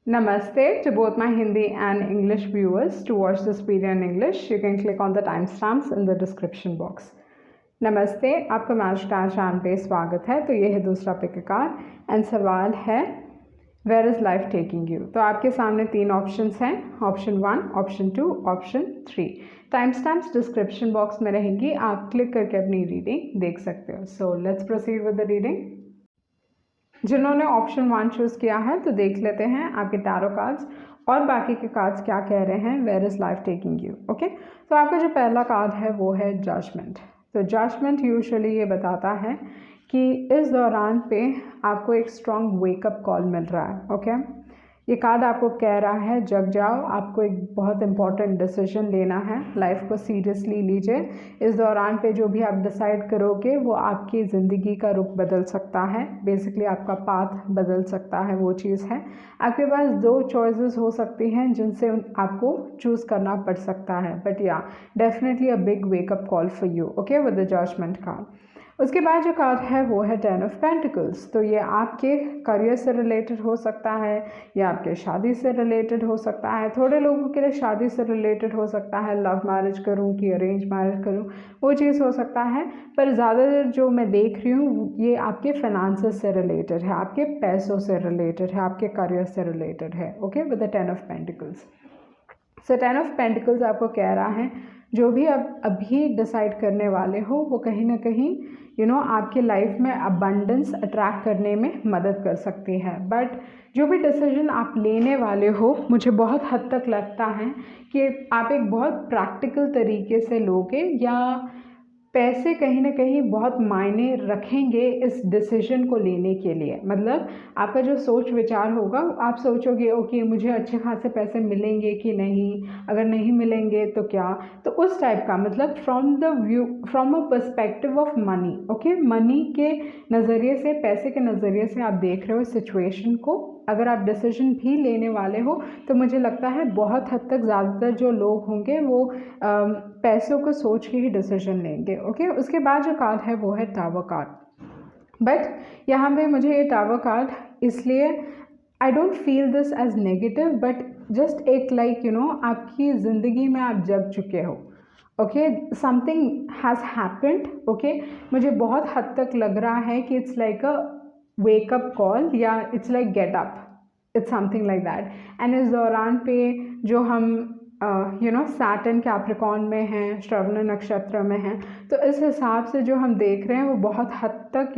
Namaste to both my Hindi and English viewers. To watch this video in English, you can click on the timestamps in the description box. नमस्ते, आपका match channel पे स्वागत है। तो ये है दूसरा पिककार एंड सवाल है where is life taking you. तो आपके सामने तीन ऑप्शंस हैं, option 1, option 2, option 3। Time stamps description box में रहेंगी, आप क्लिक करके अपनी रीडिंग देख सकते हो। So let's proceed with the reading. जिन्होंने ऑप्शन 1 चूज़ किया है तो देख लेते हैं आपके टैरो कार्ड्स और बाकी के कार्ड्स क्या कह रहे हैं where is life taking you. Okay, तो आपका जो पहला कार्ड है वो है जजमेंट। तो जजमेंट यूजुअली ये बताता है कि इस दौरान पे आपको एक स्ट्रॉन्ग वेकअप कॉल मिल रहा है। ओके, ये कार्ड आपको कह रहा है जग जाओ, आपको एक बहुत इंपॉर्टेंट डिसीजन लेना है, लाइफ को सीरियसली लीजिए। इस दौरान पे जो भी आप डिसाइड करोगे वो आपकी ज़िंदगी का रुख बदल सकता है, बेसिकली आपका पाथ बदल सकता है, वो चीज़ है। आपके पास 2 चॉइसेस हो सकती हैं जिनसे आपको चूज़ करना पड़ सकता है, but yeah definitely a big wake up call for you. Okay, with the judgment card. उसके बाद जो कार्ड है वो है 10 ऑफ पेंटिकल्स। तो ये आपके करियर से रिलेटेड हो सकता है या आपके शादी से रिलेटेड हो सकता है। थोड़े लोगों के लिए शादी से रिलेटेड हो सकता है, लव मैरिज करूं कि अरेंज मैरिज करूं, वो चीज़ हो सकता है। पर ज़्यादातर जो मैं देख रही हूँ ये आपके फाइनेंसेस से रिलेटेड है, आपके पैसों से रिलेटेड है, आपके करियर से रिलेटेड है। Okay, with the 10 of pentacles. So 10 of pentacles आपको कह रहा है जो भी आप अभी डिसाइड करने वाले हो वो कहीं ना कहीं आपके लाइफ में अबंडेंस अट्रैक्ट करने में मदद कर सकती है। बट जो भी डिसीजन आप लेने वाले हो मुझे बहुत हद तक लगता है कि आप एक बहुत प्रैक्टिकल तरीके से लोगे या पैसे कहीं ना कहीं बहुत मायने रखेंगे इस डिसीजन को लेने के लिए। मतलब आपका जो सोच विचार होगा, आप सोचोगे ओके मुझे अच्छे खासे पैसे मिलेंगे कि नहीं, अगर नहीं मिलेंगे तो क्या। तो उस टाइप का, मतलब from a perspective of money. Okay, money के नज़रिए से, पैसे के नज़रिए से आप देख रहे हो सिचुएशन को। अगर आप डिसीजन भी लेने वाले हो तो मुझे लगता है बहुत हद तक ज़्यादातर जो लोग होंगे वो पैसों को सोच के ही डिसीजन लेंगे। ओके, उसके बाद जो कार्ड है वो है टावर कार्ड। बट यहाँ पे मुझे ये टावर कार्ड इसलिए I don't feel this as negative, but just एक आपकी ज़िंदगी में आप जग चुके हो। Okay, something has happened. Okay, मुझे बहुत हद तक लग रहा है कि it's like a wake up call या it's like get up, it's something like that. And इस दौरान पे जो हम सैटर्न कैप्रिकॉर्न में हैं, श्रवण नक्षत्र में हैं, तो इस हिसाब से जो हम देख रहे हैं वो बहुत हद तक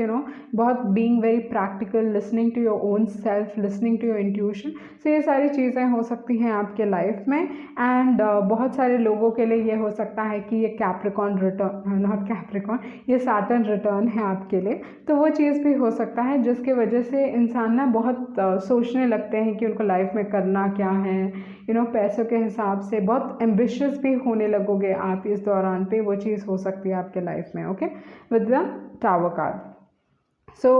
बहुत being very practical, listening to your own self, listening to your intuition. So ये सारी चीज़ें हो सकती हैं आपके लाइफ में। एंड बहुत सारे लोगों के लिए ये हो सकता है कि ये कैप्रिकॉर्न रिटर्न, नॉट कैप्रिकॉर्न, ये सैटर्न रिटर्न है आपके लिए। तो वो चीज़ भी हो सकता है जिसकी वजह से इंसान ना बहुत सोचने लगते हैं कि उनको लाइफ में करना क्या है। पैसों के हिसाब से बहुत एम्बिशियस भी होने लगोगे आप इस दौरान पे, वो चीज़ हो सकती है आपके लाइफ में। Okay, with the tower card. So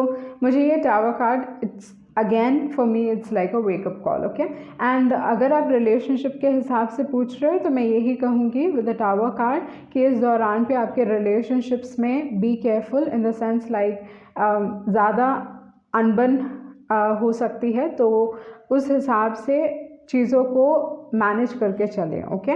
मुझे ये tower card it's again for me it's like a wake up call. Okay, and अगर आप रिलेशनशिप के हिसाब से पूछ रहे हो तो मैं यही कहूँगी विद द टावर कार्ड कि इस दौरान पे आपके रिलेशनशिप्स में be careful in the sense like ज़्यादा अनबन हो सकती है, तो उस हिसाब से चीज़ों को मैनेज करके चलें। ओके,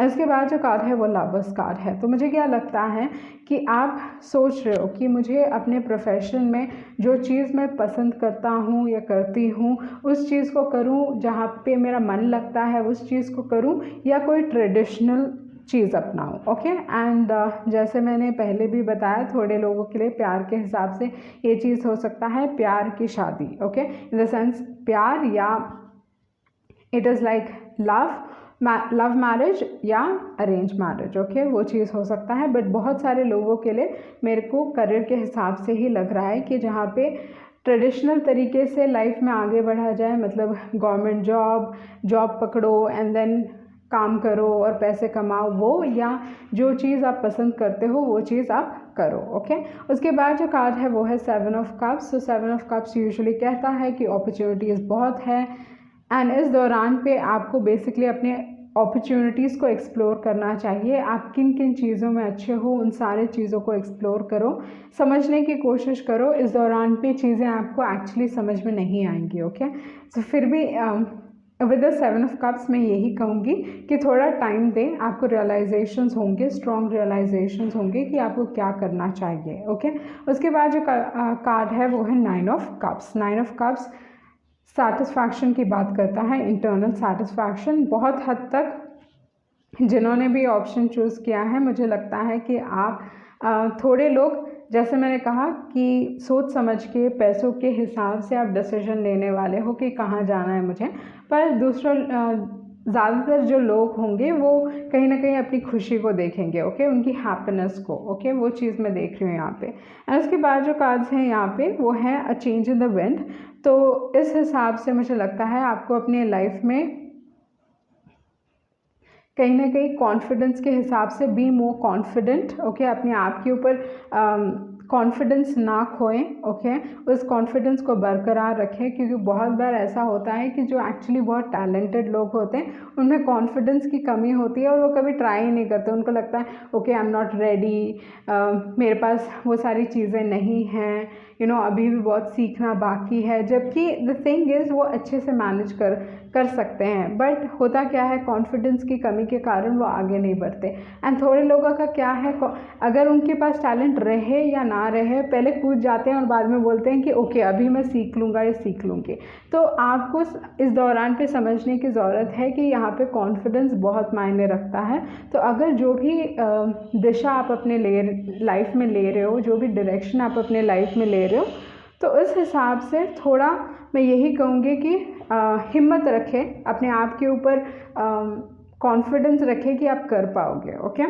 इसके बाद जो कार्ड है वो लवर्स कार्ड है। तो मुझे क्या लगता है कि आप सोच रहे हो कि मुझे अपने प्रोफेशन में जो चीज़ मैं पसंद करता हूँ या करती हूँ उस चीज़ को करूँ, जहाँ पे मेरा मन लगता है उस चीज़ को करूँ, या कोई ट्रेडिशनल चीज़ अपनाऊँ। ओके, एंड जैसे मैंने पहले भी बताया, थोड़े लोगों के लिए प्यार के हिसाब से ये चीज़ हो सकता है प्यार की शादी। ओके, इन द सेंस प्यार, या it is like love marriage या अरेंज मैरिज। ओके, वो चीज़ हो सकता है। बट बहुत सारे लोगों के लिए मेरे को करियर के हिसाब से ही लग रहा है कि जहाँ पे ट्रेडिशनल तरीके से लाइफ में आगे बढ़ा जाए, मतलब गवर्नमेंट जॉब पकड़ो एंड देन काम करो और पैसे कमाओ, वो या जो चीज़ आप पसंद करते हो वो चीज़ आप करो। ओके, उसके बाद जो कार्ड है वो है 7 ऑफ कप्स। तो 7 ऑफ कप्स यूजुअली कहता है कि अपॉर्चुनिटीज़ बहुत है एंड इस दौरान पे आपको बेसिकली अपने अपॉर्चुनिटीज़ को एक्सप्लोर करना चाहिए। आप किन किन चीज़ों में अच्छे हो उन सारे चीज़ों को एक्सप्लोर करो, समझने की कोशिश करो। इस दौरान पे चीज़ें आपको एक्चुअली समझ में नहीं आएंगी। ओके, तो फिर भी विद द 7 ऑफ कप्स मैं यही कहूँगी कि थोड़ा टाइम दें, आपको रियलाइजेशंस होंगे, स्ट्रॉन्ग रियलाइजेशंस होंगे कि आपको क्या करना चाहिए। ओके, उसके बाद जो कार्ड है वो है 9 of cups. 9 of cups satisfaction की बात करता है, इंटरनल सेटिस्फैक्शन। बहुत हद तक जिन्होंने भी ऑप्शन चूज़ किया है, मुझे लगता है कि आप थोड़े लोग, जैसे मैंने कहा कि सोच समझ के पैसों के हिसाब से आप डिसीजन लेने वाले हो कि कहाँ जाना है मुझे, पर दूसरों ज़्यादातर जो लोग होंगे वो कहीं ना कहीं अपनी खुशी को देखेंगे, ओके, उनकी हैप्पीनेस को, ओके, वो चीज़ मैं देख रही हूँ यहाँ पे। एंड उसके बाद जो कार्ड्स हैं यहाँ पे वो है a change in the wind. तो इस हिसाब से मुझे लगता है आपको अपनी लाइफ में कहीं ना कहीं कॉन्फिडेंस के हिसाब से बी मोर कॉन्फिडेंट, ओके, अपने आप के ऊपर कॉन्फिडेंस ना खोएं, ओके, उस कॉन्फिडेंस को बरकरार रखें, क्योंकि बहुत बार ऐसा होता है कि जो एक्चुअली बहुत टैलेंटेड लोग होते हैं उनमें कॉन्फिडेंस की कमी होती है और वो कभी ट्राई ही नहीं करते। उनको लगता है okay I am not ready, मेरे पास वो सारी चीज़ें नहीं हैं, अभी भी बहुत सीखना बाकी है, जबकि द थिंग इज़ वो अच्छे से मैनेज कर सकते हैं, बट होता क्या है, कॉन्फिडेंस की कमी के कारण वो आगे नहीं बढ़ते। एंड थोड़े लोगों का क्या है, अगर उनके पास टैलेंट रहे या ना रहे, पहले कूद जाते हैं और बाद में बोलते हैं कि ओके अभी मैं सीख लूँगा या सीख लूँगी। तो आपको इस दौरान पे समझने की ज़रूरत है कि यहाँ पे कॉन्फिडेंस बहुत मायने रखता है। तो अगर जो भी दिशा आप अपने लाइफ में ले रहे हो, जो भी डायरेक्शन आप अपने लाइफ में ले रहे हो, तो उस हिसाब से थोड़ा मैं यही कहूँगी कि हिम्मत रखें, अपने आप के ऊपर कॉन्फिडेंस रखें कि आप कर पाओगे, ओके।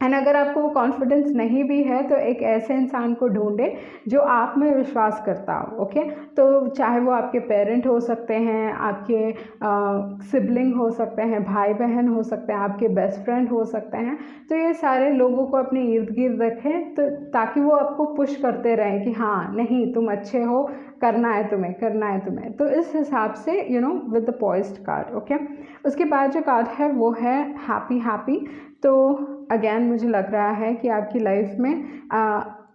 एंड अगर आपको वो कॉन्फिडेंस नहीं भी है तो एक ऐसे इंसान को ढूंढे जो आप में विश्वास करता हो, ओके। तो चाहे वो आपके पेरेंट हो सकते हैं, आपके सिबलिंग हो सकते हैं, भाई बहन हो सकते हैं, आपके बेस्ट फ्रेंड हो सकते हैं। तो ये सारे लोगों को अपने इर्द गिर्द रखें, तो ताकि वो आपको पुश करते रहें कि हाँ नहीं तुम अच्छे हो, करना है तुम्हें, करना है तुम्हें। तो इस हिसाब से with the poised card, okay. उसके बाद जो कार्ड है वो है हैप्पी। तो अगेन मुझे लग रहा है कि आपकी लाइफ में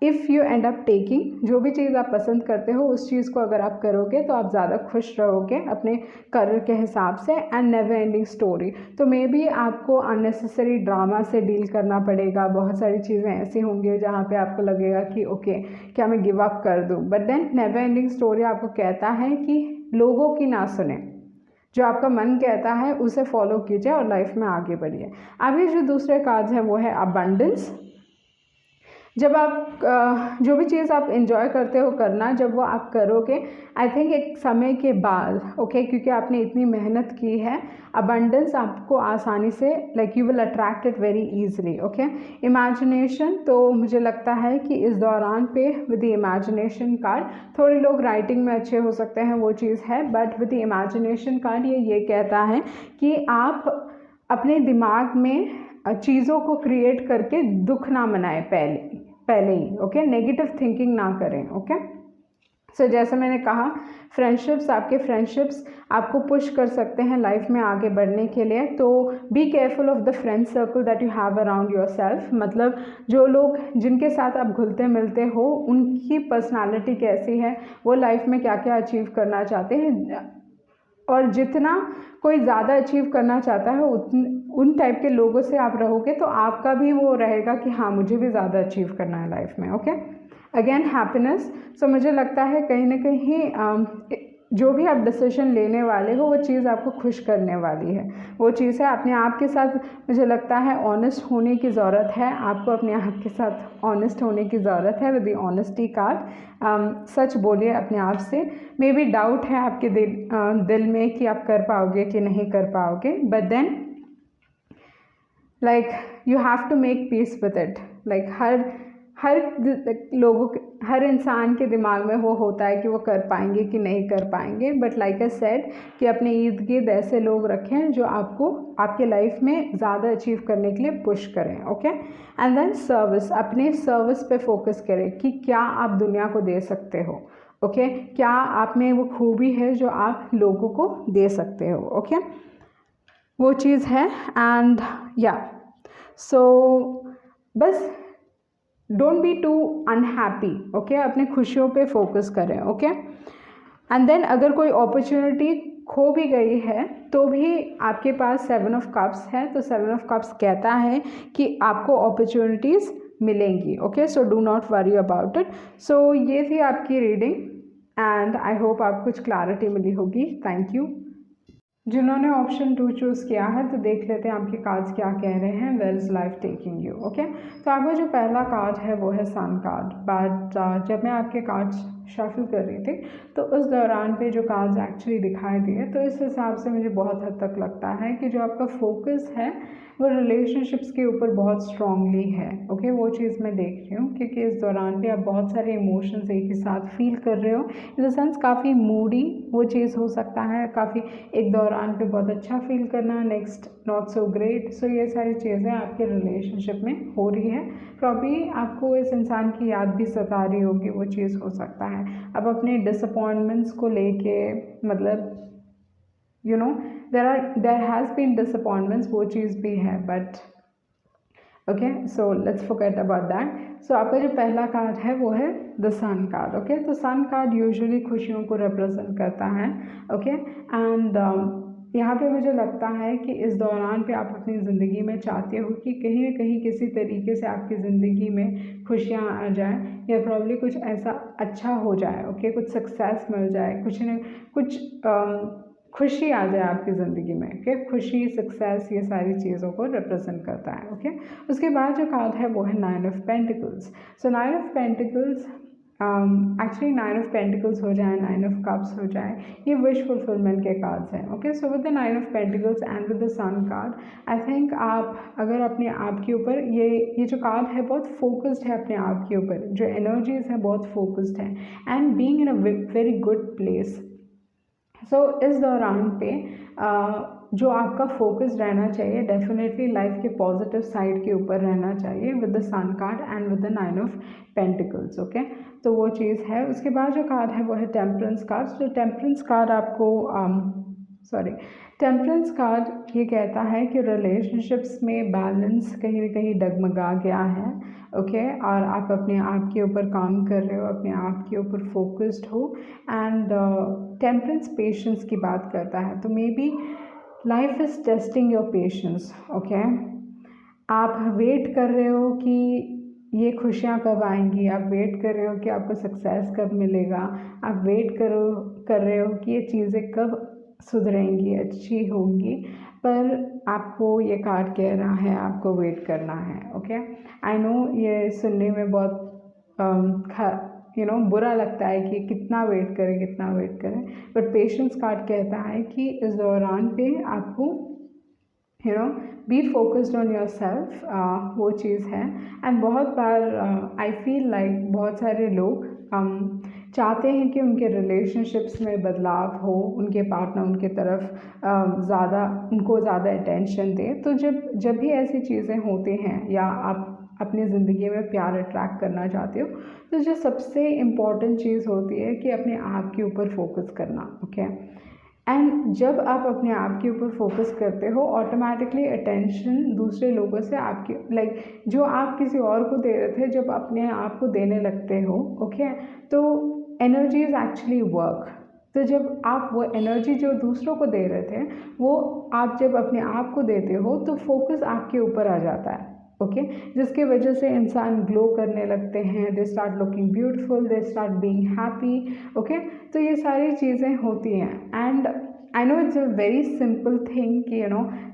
if you and up taking, जो भी चीज़ आप पसंद करते हो उस चीज़ को अगर आप करोगे तो आप ज़्यादा खुश रहोगे अपने करियर के हिसाब से। एंड नेवर एंडिंग स्टोरी, तो मे बी आपको अननेसेसरी ड्रामा से डील करना पड़ेगा, बहुत सारी चीज़ें ऐसी होंगी जहाँ पे आपको लगेगा कि ओके क्या मैं गिव अप कर दूँ, but then never ending story आपको कहता है कि लोगों की ना सुने, जो आपका मन कहता है उसे फॉलो कीजिए और लाइफ में आगे बढ़िए। अभी जो दूसरे कार्ड्स हैं वो है अबंडेंस। जब आप जो भी चीज़ आप एंजॉय करते हो करना, जब वो आप करोगे आई थिंक एक समय के बाद, ओके, क्योंकि आपने इतनी मेहनत की है, अबंडेंस आपको आसानी से like you will attract it very easily, okay. Imagination, तो मुझे लगता है कि इस दौरान पे विद द इमेजिनेशन कार्ड, थोड़े लोग राइटिंग में अच्छे हो सकते हैं, वो चीज़ है, but with the imagination card ये कहता है कि आप अपने दिमाग में चीज़ों को क्रिएट करके दुख ना मनाएं पहले ही, ओके, नेगेटिव थिंकिंग ना करें, ओके। सो जैसे मैंने कहा, आपके फ्रेंडशिप्स आपको पुश कर सकते हैं लाइफ में आगे बढ़ने के लिए। तो be careful of the friend circle that you have around your self, मतलब जो लोग जिनके साथ आप घुलते मिलते हो उनकी पर्सनालिटी कैसी है, वो लाइफ में क्या क्या अचीव करना चाहते हैं, और जितना कोई ज़्यादा अचीव करना चाहता है उन टाइप के लोगों से आप रहोगे तो आपका भी वो रहेगा कि हाँ मुझे भी ज़्यादा अचीव करना है लाइफ में, ओके। अगेन हैप्पीनेस, सो मुझे लगता है कहीं ना कहीं जो भी आप डिसीजन लेने वाले हो वो चीज़ आपको खुश करने वाली है, वो चीज़ है। अपने आप के साथ मुझे लगता है ऑनेस्ट होने की ज़रूरत है, आपको अपने आप के साथ ऑनेस्ट होने की ज़रूरत है विद द ऑनेस्टी कार्ड। सच बोलिए अपने आप से। मे बी डाउट है आपके दिल में कि आप कर पाओगे कि नहीं कर पाओगे, but then like you have to make peace with it. Like हर इंसान के दिमाग में वो होता है कि वो कर पाएंगे कि नहीं कर पाएंगे, बट लाइक आई सेड कि अपने इर्द गिर्द ऐसे लोग रखें जो आपको आपके लाइफ में ज़्यादा अचीव करने के लिए पुश करें, ओके। एंड देन सर्विस, अपने सर्विस पे फोकस करें कि क्या आप दुनिया को दे सकते हो, ओके, क्या आप में वो खूबी है जो आप लोगों को दे सकते हो, ओके, वो चीज़ है। एंड या सो बस don't be too unhappy, okay, अपने खुशियों पे फोकस करें, ओके। एंड देन अगर कोई अपॉर्चुनिटी खो भी गई है तो भी आपके पास 7 ऑफ कप्स है, तो 7 ऑफ कप्स कहता है कि आपको अपॉर्चुनिटीज़ मिलेंगी। Okay, so do not worry about it. So ये थी आपकी रीडिंग एंड आई होप आपको कुछ क्लैरिटी मिली होगी। Thank you. जिन्होंने ऑप्शन 2 चूज़ किया है तो देख लेते हैं आपके कार्ड्स क्या कह रहे हैं। Where is life taking you. Okay, तो आपका जो पहला कार्ड है वो है सन कार्ड। बट जब मैं आपके कार्ड्स शफल कर रही थी तो उस दौरान पे जो कार्ड्स एक्चुअली दिखाई दिए, तो इस हिसाब से मुझे बहुत हद तक लगता है कि जो आपका फोकस है वो रिलेशनशिप्स के ऊपर बहुत स्ट्रांगली है। ओके, वो चीज़ मैं देख रही हूँ क्योंकि इस दौरान पे आप बहुत सारे इमोशंस एक ही साथ फील कर रहे हो। इन द सेंस काफ़ी मूडी वो चीज़ हो सकता है, काफ़ी एक दौरान पे बहुत अच्छा फील करना, नेक्स्ट नॉट सो ग्रेट। सो ये सारी चीज़ें आपके रिलेशनशिप में हो रही है। प्रॉब्ली आपको इस इंसान की याद भी सता रही होगी, वो चीज़ हो सकता है। अब अपने डिसअपॉइंटमेंट्स को लेके मतलब you know there has been disappointments, वो चीज़ भी है। But okay, so let's forget about that. So आपका जो पहला कार्ड है वो है द सन कार्ड। ओके, तो सन कार्ड यूजुअली खुशियों को रिप्रेजेंट करता है। ओके, एंड यहाँ पे मुझे लगता है कि इस दौरान पे आप अपनी ज़िंदगी में चाहते हो कि कहीं ना कहीं किसी तरीके से आपकी ज़िंदगी में खुशियाँ आ जाए या प्रॉब्ली कुछ ऐसा अच्छा हो जाए। ओके, कुछ सक्सेस मिल जाए, कुछ न कुछ खुशी आ जाए आपकी ज़िंदगी में। ओके, खुशी, सक्सेस, ये सारी चीज़ों को रिप्रेजेंट करता है। ओके, उसके बाद जो कार्ड है वो है 9 of pentacles. So 9 of pentacles actually 9 of pentacles हो जाए, 9 ऑफ कप्स हो जाए, ये विश फुलफिलमेंट के कार्ड्स हैं। Okay, so with the 9 of pentacles and with the sun card, I think आप अगर अपने आप के ऊपर ये जो कार्ड है बहुत फोकस्ड है अपने आप के ऊपर, जो एनर्जीज हैं बहुत फोकस्ड हैं and being in a very good place. So इस दौरान पे जो आपका फोकस रहना चाहिए डेफिनेटली लाइफ के पॉजिटिव साइड के ऊपर रहना चाहिए with the sun card and with the 9 of pentacles. Okay, तो वो चीज़ है। उसके बाद जो कार्ड है वो है टेम्परेंस कार्ड। जो टेम्परेंस कार्ड आपको टेम्परेंस कार्ड ये कहता है कि रिलेशनशिप्स में बैलेंस कहीं ना कहीं डगमगा गया है। ओके, और आप अपने आप के ऊपर काम कर रहे हो, अपने आप के ऊपर फोकस्ड हो एंड टेम्परेंस पेशेंस की बात करता है। तो may be life is testing your patience. Okay, आप वेट कर रहे हो कि ये खुशियाँ कब आएंगी, आप वेट कर रहे हो कि आपको सक्सेस कब मिलेगा, आप वेट कर रहे हो कि ये चीज़ें कब सुधरेंगी, अच्छी होंगी, पर आपको ये कार्ड कह रहा है आपको वेट करना है। ओके, आई नो ये सुनने में बहुत बुरा लगता है कि कितना वेट करें, कितना वेट करें, बट पेशेंस कार्ड कहता है कि इस दौरान पे आपको be focused on your self, वो चीज़ है। एंड बहुत बार आई फील लाइक बहुत सारे लोग चाहते हैं कि उनके रिलेशनशिप्स में बदलाव हो, उनके पार्टनर उनके तरफ उनको ज़्यादा अटेंशन दे। तो जब भी ऐसी चीज़ें होती हैं या आप अपनी ज़िंदगी में प्यार अट्रैक्ट करना चाहते हो, तो जो सबसे इम्पॉर्टेंट चीज़ होती है कि अपने आप के ऊपर फोकस करना। ओके, एंड जब आप अपने आप के ऊपर फोकस करते हो ऑटोमेटिकली अटेंशन दूसरे लोगों से आपके जो आप किसी और को दे रहे थे, जब अपने आप को देने लगते हो, ओके, तो एनर्जी इज़ एक्चुअली वर्क। तो जब आप वो एनर्जी जो दूसरों को दे रहे थे वो आप जब अपने आप को देते हो तो फोकस आपके ऊपर आ जाता है। ओके, जिसकी वजह से इंसान ग्लो करने लगते हैं, they start looking beautiful, they start being happy. Okay, तो ये सारी चीज़ें होती हैं and I know it's a very simple thing कि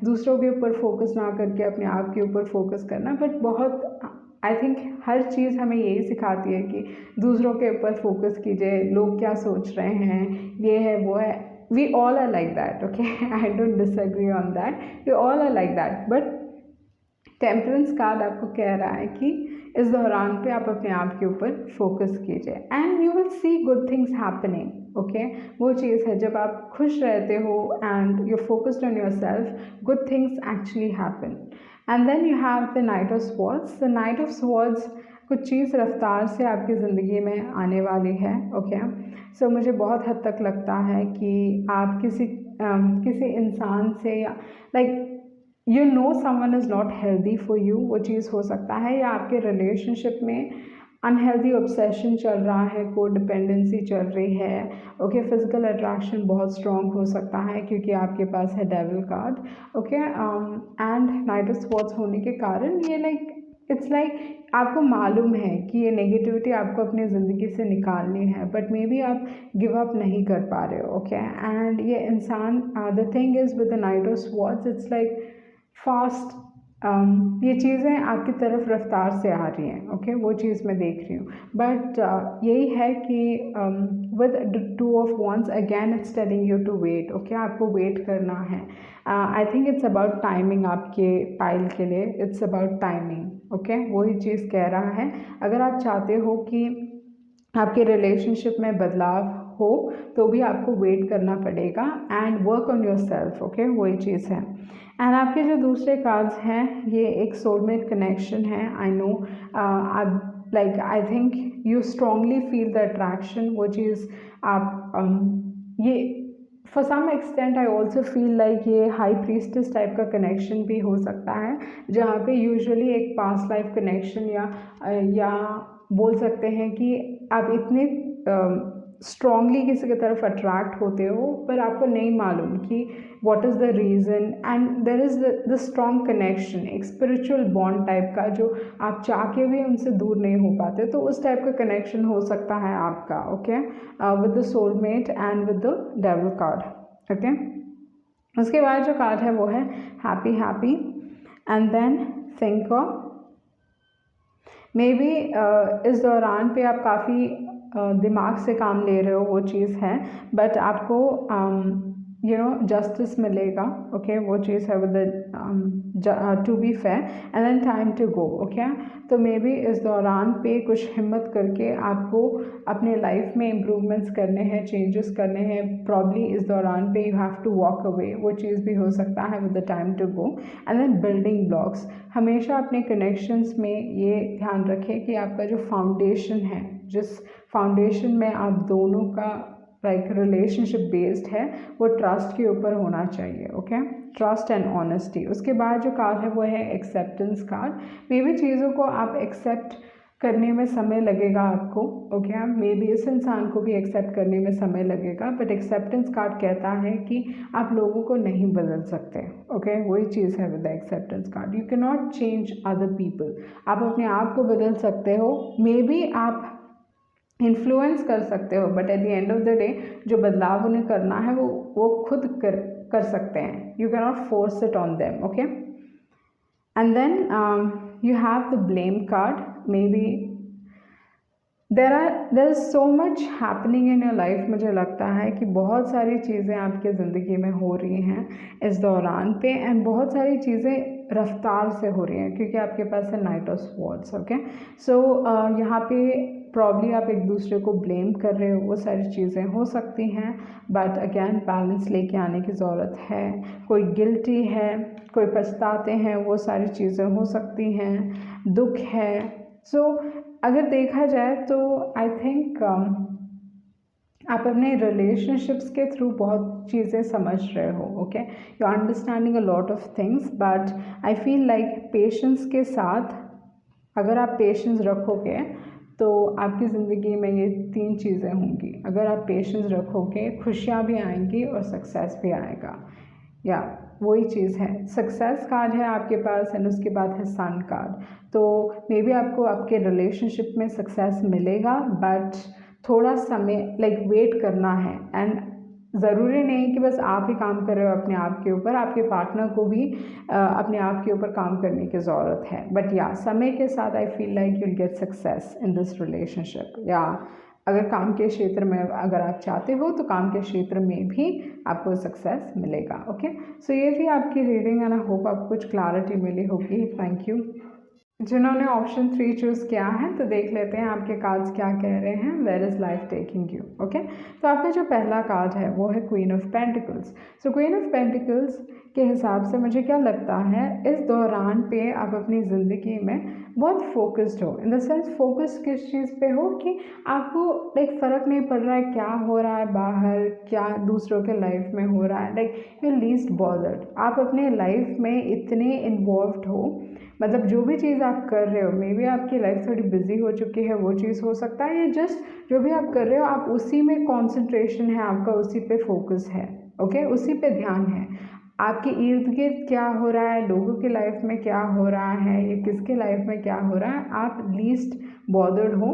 दूसरों के ऊपर फोकस ना करके अपने आप के ऊपर फोकस करना, बट बहुत आई थिंक हर चीज़ हमें यही सिखाती है कि दूसरों के ऊपर फोकस कीजिए, लोग क्या सोच रहे हैं, ये है वो है। We all are like that. Okay, I don't disagree on that, we all are like that, but temperance card आपको कह रहा है कि इस दौरान पे आप अपने आप के ऊपर फोकस कीजिए and you will see good things happening. Okay, वो चीज़ है जब आप खुश रहते हो and you focused on yourself, good things actually happen. And then you have the knight of swords. The knight of swords कुछ चीज़ रफ्तार से आपकी ज़िंदगी में आने वाली है। ओके, सो मुझे बहुत हद तक लगता है कि आप किसी इंसान से someone is not healthy for you, वो चीज़ हो सकता है, या आपके रिलेशनशिप में अनहेल्दी ऑब्सेशन चल रहा है, को डिपेंडेंसी चल रही है, ओके। फिजिकल अट्रैक्शन बहुत स्ट्रॉन्ग हो सकता है क्योंकि आपके पास है devil card, okay. And night of swords होने के कारण ये इट्स लाइक आपको मालूम है कि ये नेगेटिविटी आपको अपनी ज़िंदगी से निकालनी है, बट मे बी आप गिव अप नहीं कर पा रहे हो, ओके। एंड ये इंसान, the thing is with the knight of swords, it's like fast, ये चीज़ें आपकी तरफ रफ्तार से आ रही हैं, ओके। वो चीज़ मैं देख रही हूँ, बट यही है कि with two of wands again it's telling you to wait, okay. आपको वेट करना है। I think it's about timing, आपके पाइल के लिए इट्स अबाउट टाइमिंग, ओके। वही चीज़ कह रहा है। अगर आप चाहते हो कि आपके रिलेशनशिप में बदलाव हो तो भी आपको वेट करना पड़ेगा and work on your self, okay. वही चीज़ है। एंड आपके जो दूसरे कार्ड्स हैं ये एक सोलमेट कनेक्शन है। आई नो, आप like I think you strongly feel the attraction, वो चीज़ आप ये for some extent I also feel like ये हाई प्रीस्टेस टाइप का कनेक्शन भी हो सकता है, जहाँ पे यूजुअली एक पास्ट लाइफ कनेक्शन या बोल सकते हैं कि आप इतने स्ट्रांगली किसी की तरफ अट्रैक्ट होते हो पर आपको नहीं मालूम कि what is the reason, and there is the strong connection, एक स्पिरिचुअल बॉन्ड टाइप का जो आप चाह के भी उनसे दूर नहीं हो पाते, तो उस टाइप का कनेक्शन हो सकता है आपका, okay, with the soulmate and with the devil card, okay. उसके बाद जो कार्ड है वो है happy happy, and then thinker. Maybe इस दौरान पे आप काफ़ी दिमाग से काम ले रहे हो, वो चीज़ है, बट आपको यू नो जस्टिस मिलेगा, ओके। वो चीज़ है with to be fair and then time to go, okay. तो मे बी इस दौरान पे कुछ हिम्मत करके आपको अपने लाइफ में इम्प्रूवमेंट्स करने हैं, चेंजेस करने हैं, प्रॉब्ली इस दौरान पे you have to walk away, वो चीज़ भी हो सकता है with the time to go. And then building blocks, हमेशा अपने कनेक्शंस में ये ध्यान रखें कि आपका जो फाउंडेशन है, जिस फाउंडेशन में आप दोनों का लाइक रिलेशनशिप बेस्ड है, वो ट्रस्ट के ऊपर होना चाहिए, ओके। Trust and honesty. उसके बाद जो कार्ड है वो है एक्सेप्टेंस कार्ड। मे बी चीज़ों को आप एक्सेप्ट करने में समय लगेगा आपको, ओके। मे बी इस इंसान को भी एक्सेप्ट करने में समय लगेगा, बट एक्सेप्टेंस कार्ड कहता है कि आप लोगों को नहीं बदल सकते, ओके। वही चीज़ है with the acceptance card. You can not change other people. आप अपने आप को बदल सकते हो, मे बी आप इन्फ्लुएंस कर सकते हो, but at the end of the day जो बदलाव उन्हें करना है वो खुद कर सकते हैं। You can not force it on them, okay. And then you have the blame card. Maybe there is so much happening in your life. मुझे लगता है कि बहुत सारी चीज़ें आपके ज़िंदगी में हो रही हैं इस दौरान पे, एंड बहुत सारी चीज़ें रफ्तार से हो रही हैं क्योंकि आपके पास है नाइट ऑफ स्वॉर्ड्स, ओके। सो यहाँ पे प्रॉब्ली आप एक दूसरे को ब्लेम कर रहे हो, वो सारी चीज़ें हो सकती हैं, बट अगेन बैलेंस लेके आने की ज़रूरत है। कोई गिल्टी है, कोई पछताते हैं, वो सारी चीज़ें हो सकती हैं, दुख है। सो अगर देखा जाए तो आई थिंक आप अपने रिलेशनशिप्स के थ्रू बहुत चीज़ें समझ रहे हो, okay. You are understanding a lot of things, but I feel like patience के साथ अगर आप पेशेंस रखोगे तो आपकी ज़िंदगी में ये 3 चीज़ें होंगी। अगर आप पेशेंस रखोगे, खुशियाँ भी आएंगी और सक्सेस भी आएगा। या वही चीज़ है, सक्सेस कार्ड है आपके पास एंड उसके बाद है सन कार्ड। तो मे बी आपको आपके रिलेशनशिप में सक्सेस मिलेगा, बट थोड़ा समय लाइक वेट करना है। एंड ज़रूरी नहीं कि बस आप ही काम कर रहे हो अपने आप के ऊपर, आपके पार्टनर को भी अपने आप के ऊपर काम करने की ज़रूरत है। बट या समय के साथ आई feel like you'll get success in this relationship. या अगर काम के क्षेत्र में अगर आप चाहते हो तो काम के क्षेत्र में भी आपको सक्सेस मिलेगा, ओके। सो ये थी आपकी रीडिंग एंड आई होप आपको कुछ क्लैरिटी मिली होगी। Thank you. जिन्होंने ऑप्शन 3 चूज़ किया है तो देख लेते हैं आपके कार्ड्स क्या कह रहे हैं। Where is life taking you, okay. तो आपका जो पहला कार्ड है वो है queen of pentacles. So queen of pentacles के हिसाब से मुझे क्या लगता है, इस दौरान पे आप अपनी ज़िंदगी में बहुत फोकस्ड हो। इन द सेंस फोकस किस चीज़ पे हो कि आपको लाइक फ़र्क नहीं पड़ रहा है क्या हो रहा है बाहर, क्या दूसरों के लाइफ में हो रहा है, लाइक यू लीस्ट बॉदर्ड। आप अपने लाइफ में इतने इन्वॉल्व्ड हो, मतलब जो भी चीज़ आप कर रहे हो, मे बी आपकी लाइफ थोड़ी बिजी हो चुकी है, वो चीज़ हो सकता है, या जस्ट जो भी आप कर रहे हो आप उसी में कॉन्सेंट्रेशन है आपका, उसी पे फोकस है, ओके, उसी पे ध्यान है। आपके इर्द गिर्द क्या हो रहा है, लोगों की लाइफ में क्या हो रहा है, या किसके लाइफ में क्या हो रहा है, आप लीस्ट बॉदर्ड हो,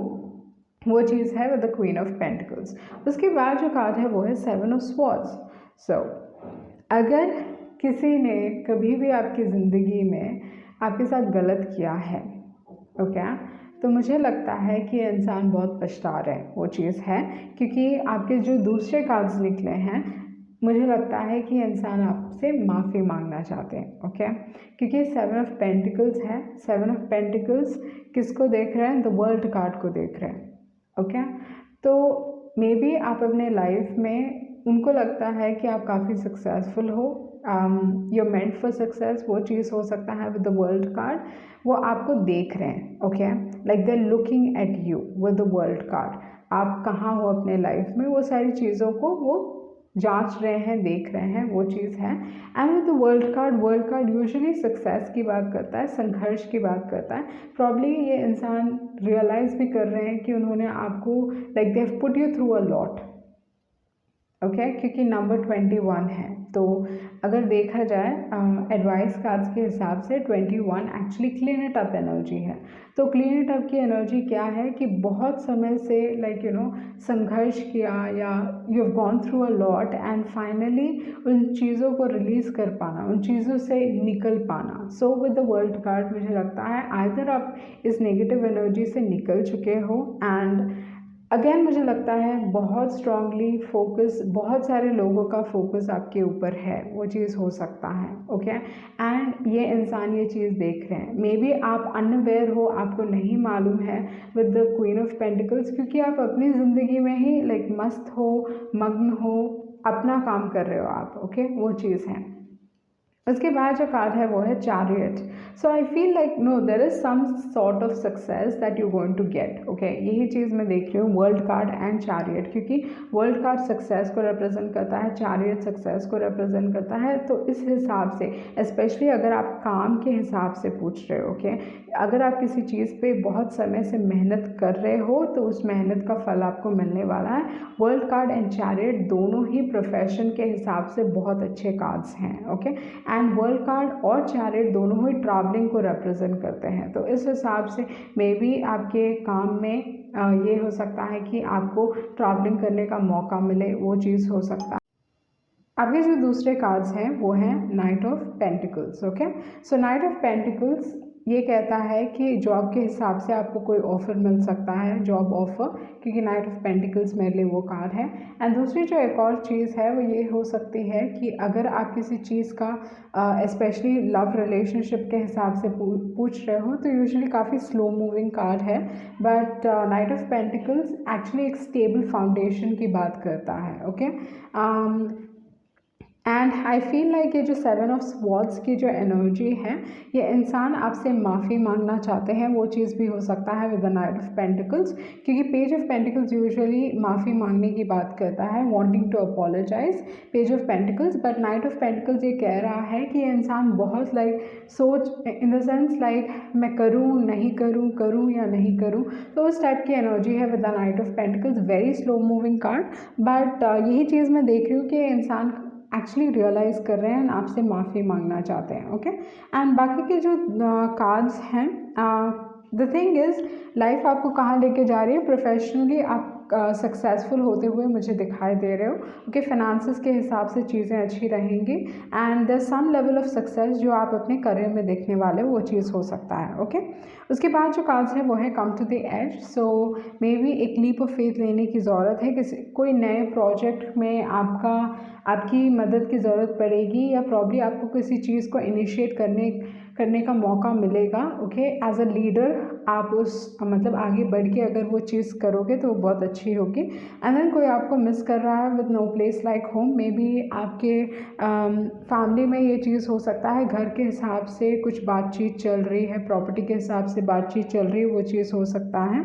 वो चीज़ है with the queen of pentacles. उसके बाद जो कार्ड है वो है सेवन ऑफ स्वॉर्ड्स। सो अगर किसी ने कभी भी आपकी ज़िंदगी में आपके साथ गलत किया है, ओके, तो मुझे लगता है कि ये इंसान बहुत पछता रहे हैं, वो चीज़ है, क्योंकि आपके जो दूसरे कार्ड्स निकले हैं, मुझे लगता है कि ये इंसान आपसे माफ़ी मांगना चाहते हैं, ओके, क्योंकि सेवन ऑफ पेंटिकल्स है। सेवन ऑफ पेंटिकल्स किसको देख रहे हैं? द वर्ल्ड कार्ड को देख रहे हैं, ओके। तो मे बी आप अपने लाइफ में, उनको लगता है कि आप काफ़ी सक्सेसफुल हो, यू मेंट फॉर सक्सेस, वो चीज़ हो सकता है विद द वर्ल्ड कार्ड। वो आपको देख रहे हैं, okay, like they looking at you with the world card. आप कहाँ हो अपने लाइफ में, वो सारी चीज़ों को वो जांच रहे हैं, देख रहे हैं, वो चीज़ है। And with the world card usually success की बात करता है, संघर्ष की बात करता है। प्रॉब्ली ये इंसान रियलाइज़ भी कर रहे हैं कि उन्होंने आपको, like they have put you through a lot, okay, क्योंकि नंबर 21 है। तो अगर देखा जाए एडवाइस कार्ड्स के हिसाब से 21 actually clean it up energy है। तो क्लीन इट अप की एनर्जी क्या है कि बहुत समय से लाइक संघर्ष किया, या you have gone through a lot and finally उन चीज़ों को रिलीज़ कर पाना, उन चीज़ों से निकल पाना। सो विद द वर्ल्ड कार्ड मुझे लगता है आइदर आप इस नेगेटिव एनर्जी से निकल चुके हो, एंड अगेन मुझे लगता है बहुत स्ट्रांगली फोकस, बहुत सारे लोगों का फोकस आपके ऊपर है, वो चीज़ हो सकता है, ओके। एंड ये इंसान ये चीज़ देख रहे हैं, मे बी आप अनअवेयर हो, आपको नहीं मालूम है with the queen of pentacles, क्योंकि आप अपनी ज़िंदगी में ही लाइक मस्त हो, मग्न हो, अपना काम कर रहे हो आप, ओके, वो चीज़ है। उसके बाद जो कार्ड है वो है chariot. So I feel like no, there is some sort of success that you going to get, okay, यही चीज़ मैं देख रही हूँ, वर्ल्ड कार्ड एंड चैरियट, क्योंकि वर्ल्ड कार्ड सक्सेस को रिप्रेजेंट करता है, चैरियट सक्सेस को रिप्रेजेंट करता है। तो इस हिसाब से, स्पेशली अगर आप काम के हिसाब से पूछ रहे हो, ओके, अगर आप किसी चीज़ पे बहुत समय से मेहनत कर रहे हो तो उस मेहनत का फल आपको मिलने वाला है। वर्ल्ड कार्ड एंड चैरियट दोनों ही प्रोफेशन के हिसाब से बहुत अच्छे कार्ड्स हैं, ओके। एंड वर्ल्ड कार्ड और चैरियट दोनों ही ट्रैवलिंग को रिप्रेजेंट करते हैं। तो इस हिसाब से मे बी आपके काम में ये हो सकता है कि आपको ट्रैवलिंग करने का मौका मिले, वो चीज़ हो सकता है। आगे जो दूसरे कार्ड्स हैं वो हैं night of pentacles, okay. So night of pentacles ये कहता है कि जॉब के हिसाब से आपको कोई ऑफ़र मिल सकता है, जॉब ऑफ़र, क्योंकि नाइट ऑफ पेंटिकल्स मेरे लिए वो कार्ड है। एंड दूसरी जो एक और चीज़ है वो ये हो सकती है कि अगर आप किसी चीज़ का स्पेशली लव रिलेशनशिप के हिसाब से पूछ रहे हो, तो यूजुअली काफ़ी स्लो मूविंग कार्ड है, but knight of pentacles actually एक स्टेबल फाउंडेशन की बात करता है, okay. And I feel like ये जो सेवन ऑफ स्वॉर्ड्स की जो एनर्जी है, ये इंसान आपसे माफ़ी मांगना चाहते हैं, वो चीज़ भी हो सकता है with the knight of pentacles, क्योंकि पेज ऑफ पेंटिकल्स यूजुअली माफ़ी मांगने की बात करता है, wanting to apologise, page of pentacles. But knight of pentacles ये कह रहा है कि ये इंसान बहुत लाइक सोच, इन द सेंस लाइक मैं करूँ नहीं करूँ, करूँ या नहीं करूँ, तो उस टाइप की एनर्जी है with the knight of pentacles. Very slow moving card, but यही चीज़ मैं देख रही हूँ कि इंसान एक्चुअली रियलाइज़ कर रहे हैं, आपसे माफ़ी मांगना चाहते हैं, ओके। एंड बाकी के जो कार्ड्स हैं, द थिंग इज़ लाइफ आपको कहाँ लेके जा रही है, प्रोफेशनली आप सक्सेसफुल होते हुए मुझे दिखाई दे रहे हो, ओके। फाइनेंसेस के हिसाब से चीज़ें अच्छी रहेंगी, and there some level of success जो आप अपने करियर में देखने वाले हो, वो चीज़ हो सकता है, ओके। उसके बाद जो कार्ड्स है वो है come to the edge. So maybe एक लीप ऑफ फेथ लेने की ज़रूरत है, किसी कोई नए प्रोजेक्ट में आपकी मदद की ज़रूरत पड़ेगी, या प्रॉब्ली आपको किसी चीज़ को इनिशिएट करने का मौका मिलेगा, ओके। एज अ लीडर आप उस मतलब आगे बढ़ के अगर वो चीज़ करोगे तो वो बहुत अच्छी होगी। एंड देन कोई आपको मिस कर रहा है with no place like home, maybe आपके फैमिली में ये चीज़ हो सकता है, घर के हिसाब से कुछ बातचीत चल रही है, प्रॉपर्टी के हिसाब से बातचीत चल रही है, वो चीज़ हो सकता है।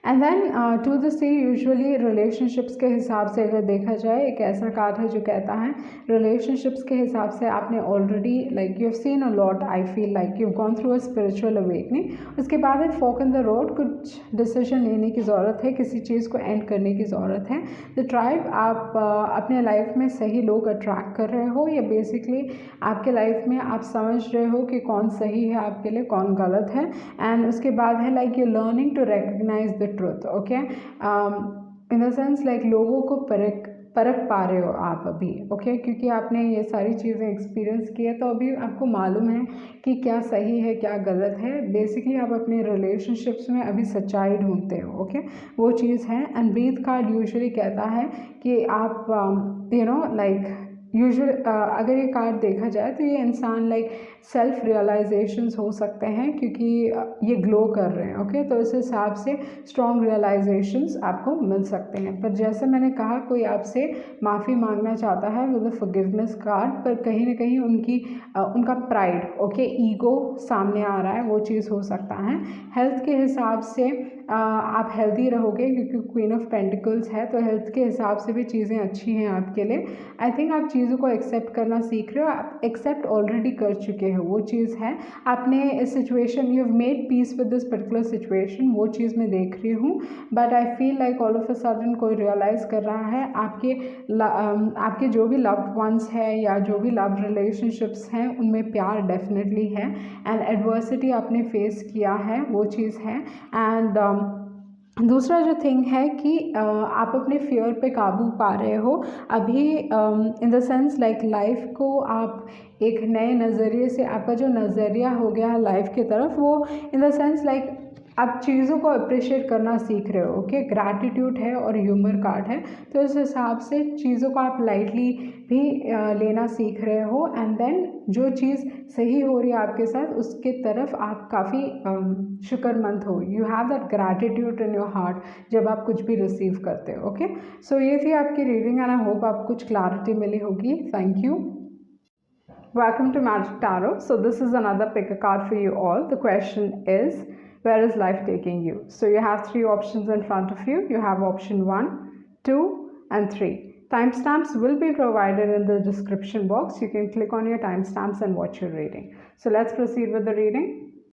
And then to the sea usually relationships के हिसाब से अगर देखा जाए, एक ऐसा कार्ड है जो कहता है रिलेशनशिप्स के हिसाब से आपने already like you have seen a lot, I feel like you gone through a spiritual awakening. उसके बाद एक फॉक इन द रोड, कुछ डिसीजन लेने की ज़रूरत है, किसी चीज़ को एंड करने की ज़रूरत है। द ट्राइब, आप अपने लाइफ में सही लोग अट्रैक्ट कर रहे हो, या बेसिकली आपके लाइफ में आप समझ रहे हो कि कौन सही है आपके लिए, कौन गलत है। एंड उसके बाद है like you learning to recognise the truth, okay, in the sense like लोगों को परख पा रहे हो आप अभी, ओके, क्योंकि आपने ये सारी चीज़ें एक्सपीरियंस की है, तो अभी आपको मालूम है कि क्या सही है क्या गलत है। बेसिकली आप अपने रिलेशनशिप्स में अभी सच्चाई ढूंढते हो, ओके, वो चीज़ है। एंड ब्रीथ कार्ड यूजुअली कहता है कि आप यू नो लाइक यूजुअल अगर ये कार्ड देखा जाए तो ये इंसान लाइक सेल्फ रियलाइजेशंस हो सकते हैं, क्योंकि ये ग्लो कर रहे हैं, ओके, तो इस हिसाब से स्ट्रॉन्ग रियलाइजेशंस आपको मिल सकते हैं। पर जैसे मैंने कहा, कोई आपसे माफ़ी मांगना चाहता है विद द फॉरगिवनेस कार्ड, पर कहीं ना कहीं उनका प्राइड, ओके, ईगो सामने आ रहा है, वो चीज़ हो सकता है। हेल्थ के हिसाब से आप हेल्दी रहोगे, क्योंकि क्वीन ऑफ पेंटिकल्स है, तो हेल्थ के हिसाब से भी चीज़ें अच्छी हैं आपके लिए। आई थिंक आप चीज़ों को एक्सेप्ट करना सीख रहे हो, आप एक्सेप्ट ऑलरेडी कर चुके हो, वो चीज़ है। आपने इस situation, you have made peace with this particular situation, वो चीज़ मैं देख रही हूँ। But I feel like all of a sudden कोई रियलाइज़ कर रहा है, आपके जो भी लव्ड वंस है या जो भी लव रिलेशनशिप्स हैं उनमें प्यार डेफिनेटली है, एंड एडवर्सिटी आपने फेस किया है, वो चीज़ है। एंड दूसरा जो थिंग है कि आप अपने फियर पे काबू पा रहे हो अभी, इन द सेंस लाइक लाइफ को आप एक नए नज़रिए से, आपका जो नज़रिया हो गया है लाइफ की तरफ, वो इन द सेंस लाइक आप चीज़ों को अप्रिशिएट करना सीख रहे हो, ओके, ग्रैटिट्यूड है और ह्यूमर कार्ड है, तो इस हिसाब से चीज़ों को आप लाइटली भी लेना सीख रहे हो। एंड देन जो चीज़ सही हो रही है आपके साथ, उसके तरफ आप काफ़ी शुक्रमंद हो, you have that gratitude in your heart जब आप कुछ भी रिसीव करते हो, ओके। सो ये थी आपकी रीडिंग, एंड आई होप आपको कुछ क्लैरिटी मिली होगी। Thank you. Welcome to Magic Tarot. So this is another pick a card for you all. The question is, where is life taking you? So you have three options in front of you. You have option 1, 2 and 3. Timestamps will be provided in the description box. You can click on your timestamps and watch your reading. So let's proceed with the reading.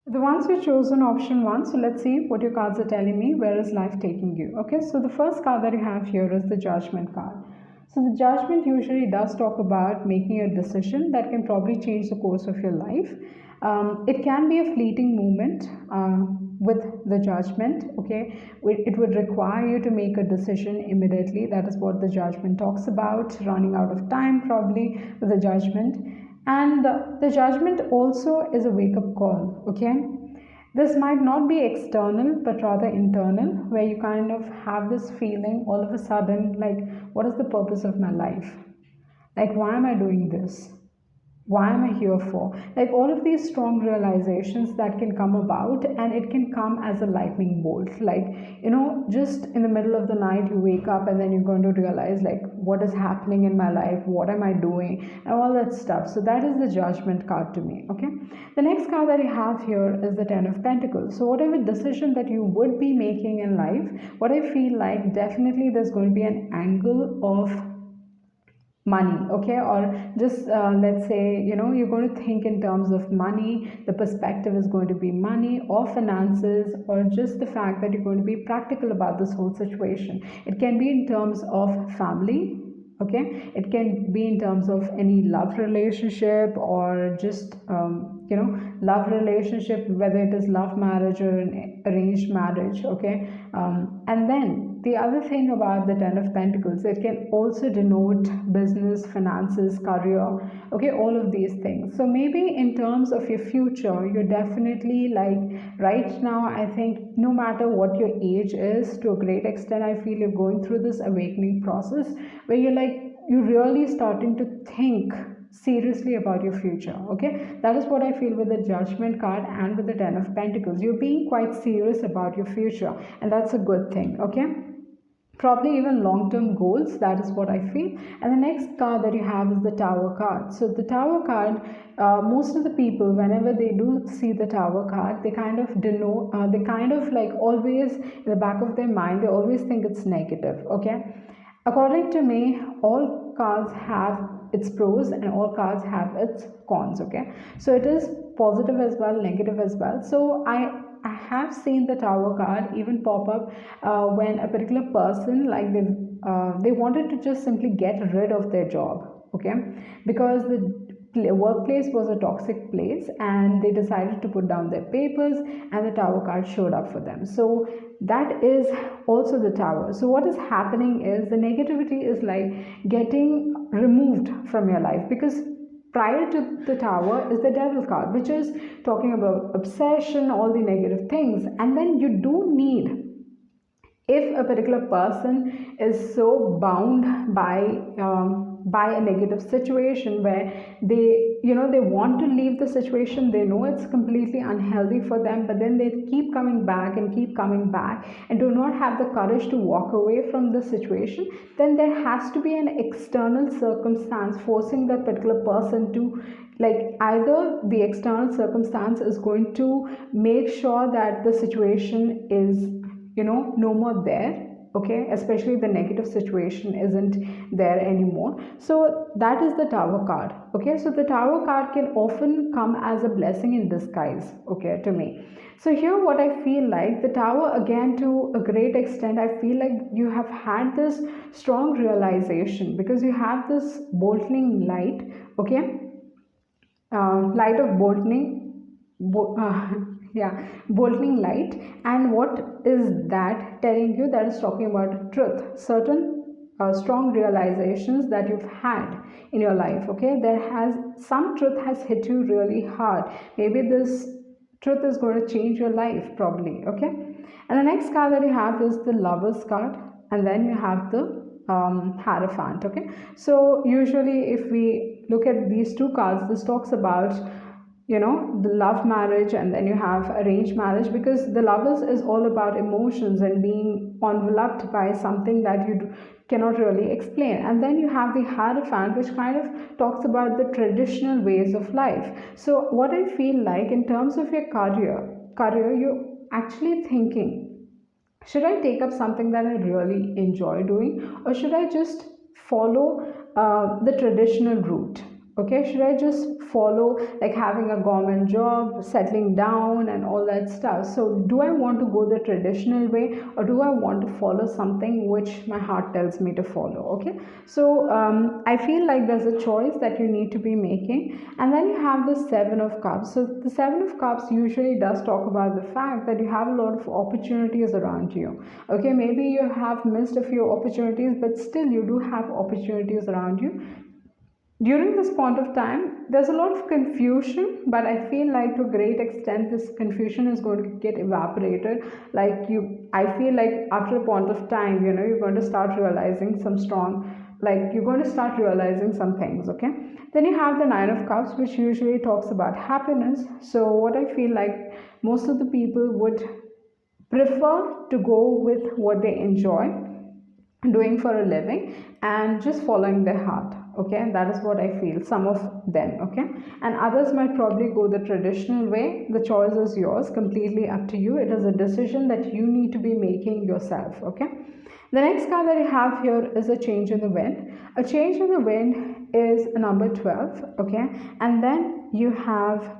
The ones who chosen option 1, so let's see what your cards are telling me. Where is life taking you? Okay, so the first card that you have here is the Judgment card. So the Judgment usually does talk about making a decision that can probably change the course of your life. It can be a fleeting moment with the Judgment, okay. It would require you to make a decision immediately. That is what the Judgment talks about, running out of time probably with the Judgment. And the Judgment also is a wake-up call, okay. This might not be external but rather internal, where you kind of have this feeling all of a sudden like, what is the purpose of my life? Like, why am I doing this? Why am I here for? Like, all of these strong realizations that can come about, and it can come as a lightning bolt, like, you know, just in the middle of the night you wake up and then you're going to realize like, what is happening in my life, what am I doing, and all that stuff. So that is the Judgment card to me, okay. The next card that you have here is the Ten of Pentacles. So whatever decision that you would be making in life, what I feel like, definitely there's going to be an angle of money, okay, or just let's say, you know, you're going to think in terms of money. The perspective is going to be money or finances, or just the fact that you're going to be practical about this whole situation. It can be in terms of family, okay, it can be in terms of any love relationship, or just you know, love relationship, whether it is love marriage or an arranged marriage, okay. And then the other thing about the Ten of Pentacles, it can also denote business, finances, career, okay, all of these things. So maybe in terms of your future, you're definitely like, right now I think no matter what your age is, to a great extent I feel you're going through this awakening process where you're like, you're really starting to think seriously about your future, okay. That is what I feel with the Judgment card and with the Ten of Pentacles. You're being quite serious about your future, and that's a good thing, okay. probably even long-term goals. That is what I feel. And the next card that you have is the Tower card. So the Tower card, most of the people, whenever they do see the Tower card, they kind of denote, they kind of like always in the back of their mind, they always think it's negative. Okay, according to me, all cards have its pros and all cards have its cons. Okay, so it is positive as well, negative as well. So I have seen the Tower card even pop up when a particular person, like they wanted to just simply get rid of their job. Okay, because the workplace was a toxic place and they decided to put down their papers, and the Tower card showed up for them. So that is also the Tower. So what is happening is the negativity is like getting removed from your life, because prior to the Tower is the Devil card, which is talking about obsession, all the negative things. And then you do need, if a particular person is so bound by a negative situation where they want to leave the situation, they know it's completely unhealthy for them, but then they keep coming back and keep coming back and do not have the courage to walk away from the situation, then there has to be an external circumstance forcing that particular person to, like, either the external circumstance is going to make sure that the situation is no more there. Okay, especially the negative situation isn't there anymore. So that is the Tower card. Okay, so the Tower card can often come as a blessing in disguise, okay, to me. So here what I feel like, the Tower, again, to a great extent, I feel like you have had this strong realization, because you have this bolting light. Okay, light of bolting, yeah, bolting light. And what is that telling you? That is talking about truth, certain strong realizations that you've had in your life. Okay, there has some truth has hit you really hard. Maybe this truth is going to change your life, probably. Okay, and the next card that you have is the Lovers card, and then you have the Hierophant. Okay, so usually if we look at these two cards, this talks about the love marriage, and then you have arranged marriage, because the Lovers is all about emotions and being enveloped by something that you cannot really explain. And then you have the Hierophant, which kind of talks about the traditional ways of life. So what I feel like, in terms of your career, you're actually thinking, should I take up something that I really enjoy doing, or should I just follow the traditional route? Okay, should I just follow, like, having a government job, settling down, and all that stuff? So, do I want to go the traditional way, or do I want to follow something which my heart tells me to follow? Okay, so I feel like there's a choice that you need to be making. And then you have the Seven of Cups. So, the Seven of Cups usually does talk about the fact that you have a lot of opportunities around you. Okay, maybe you have missed a few opportunities, but still you do have opportunities around you. During this point of time, there's a lot of confusion, but I feel like to a great extent this confusion is going to get evaporated. I feel like after a point of time, you're going to start realizing you're going to start realizing some things. Okay, then you have the Nine of Cups, which usually talks about happiness. So what I feel like, most of the people would prefer to go with what they enjoy doing for a living and just following their heart. Okay, that is what I feel, some of them. Okay, and others might probably go the traditional way. The choice is yours, completely up to you. It is a decision that you need to be making yourself. Okay, the next card that I have here is a Change in the Wind. A Change in the Wind is a number 12. Okay, and then you have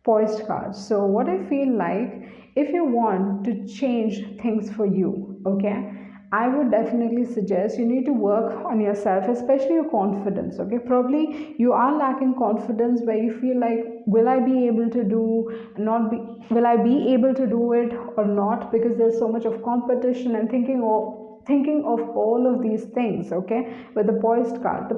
Poised cards. So what I feel like, if you want to change things for you, okay, I would definitely suggest you need to work on yourself, especially your confidence. Okay, probably you are lacking confidence, where you feel like, will I be able to do, not be, will I be able to do it or not, because there's so much of competition, and thinking of all of these things. Okay, with the Poised card,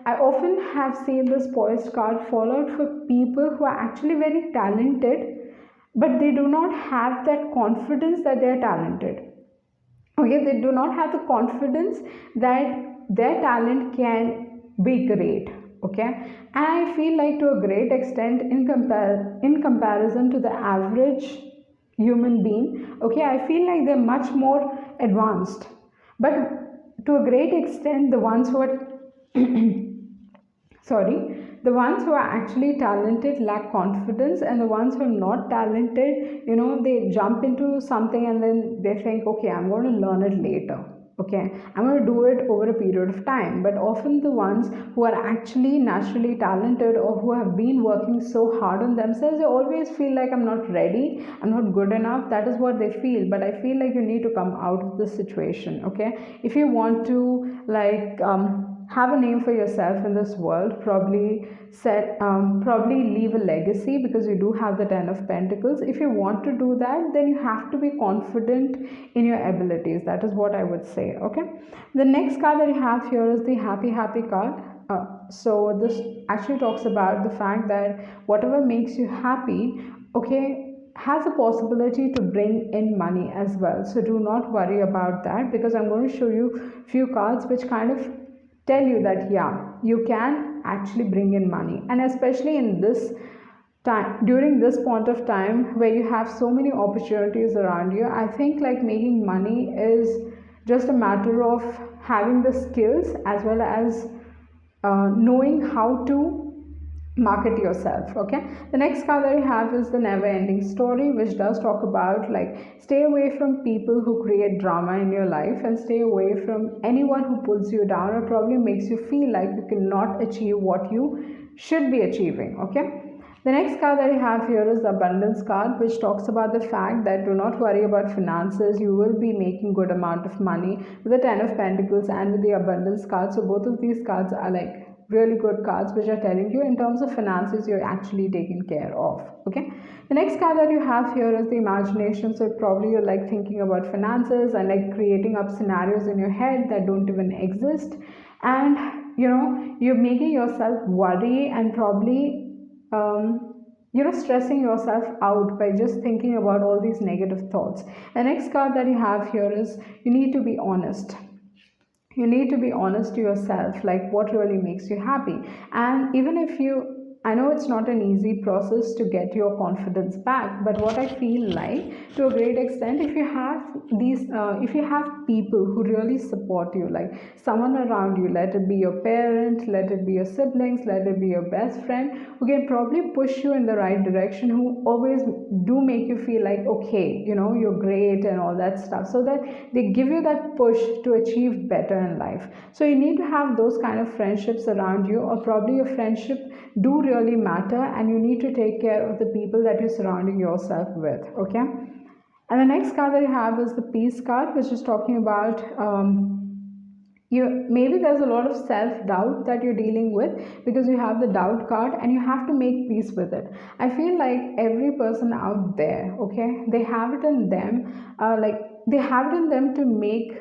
I often have seen this Poised card fall out for people who are actually very talented, but they do not have that confidence that they are talented. Okay, they do not have the confidence that their talent can be great. Okay, and I feel like, to a great extent, in comparison to the average human being, okay, I feel like they're much more advanced. But to a great extent, the ones who are sorry, the ones who are actually talented lack confidence, and the ones who are not talented, they jump into something and then they think, okay, I'm going to learn it later. Okay, I'm going to do it over a period of time. But often the ones who are actually naturally talented, or who have been working so hard on themselves, they always feel like, I'm not ready, I'm not good enough. That is what they feel. But I feel like you need to come out of this situation. Okay, if you want to, like, have a name for yourself in this world, probably leave a legacy, because you do have the 10 of Pentacles. If you want to do that, then you have to be confident in your abilities. That is what I would say. Okay, the next card that you have here is the happy card. So this actually talks about the fact that whatever makes you happy, okay, has a possibility to bring in money as well. So do not worry about that, because I'm going to show you few cards which kind of tell you that, yeah, you can actually bring in money. And especially in this time, during this point of time where you have so many opportunities around you, I think like making money is just a matter of having the skills, as well as knowing how to market yourself. Okay, the next card that you have is the never ending story, which does talk about, like, stay away from people who create drama in your life, and stay away from anyone who pulls you down or probably makes you feel like you cannot achieve what you should be achieving. Okay, the next card that you have here is the abundance card, which talks about the fact that do not worry about finances. You will be making good amount of money with the 10 of Pentacles and with the abundance card. So both of these cards are like really good cards, which are telling you in terms of finances you're actually taken care of. Okay, the next card that you have here is the imagination. So probably you're like thinking about finances and like creating up scenarios in your head that don't even exist, and you're making yourself worry, and probably stressing yourself out by just thinking about all these negative thoughts. The next card that you have here is, you need to be honest. You need to be honest to yourself, like what really makes you happy. And even if you, I know it's not an easy process to get your confidence back, but what I feel like, to a great extent, if you have if you have people who really support you, like someone around you, let it be your parent, let it be your siblings, let it be your best friend, who can probably push you in the right direction, who always do make you feel like, okay, you're great and all that stuff, so that they give you that push to achieve better in life. So you need to have those kind of friendships around you, or probably your friendship do really matter, and you need to take care of the people that you're surrounding yourself with. Okay, and the next card that you have is the peace card, which is talking about, you maybe there's a lot of self doubt that you're dealing with, because you have the doubt card and you have to make peace with it. I feel like every person out there, okay, they have it in them, like they have it in them to make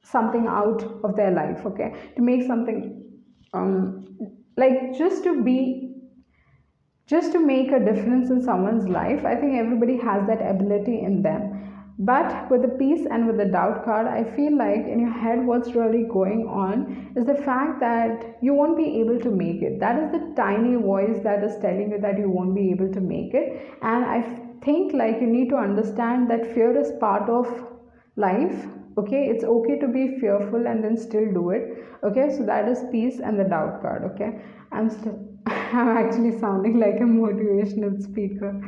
something out of their life. Okay, to make something, like just to make a difference in someone's life. I think everybody has that ability in them. But with the peace and with the doubt card, I feel like in your head, what's really going on is the fact that you won't be able to make it. That is the tiny voice that is telling you that you won't be able to make it. And I think like you need to understand that fear is part of life. Okay, it's okay to be fearful and then still do it. Okay, so that is peace and the doubt card. Okay, I'm still I'm actually sounding like a motivational speaker.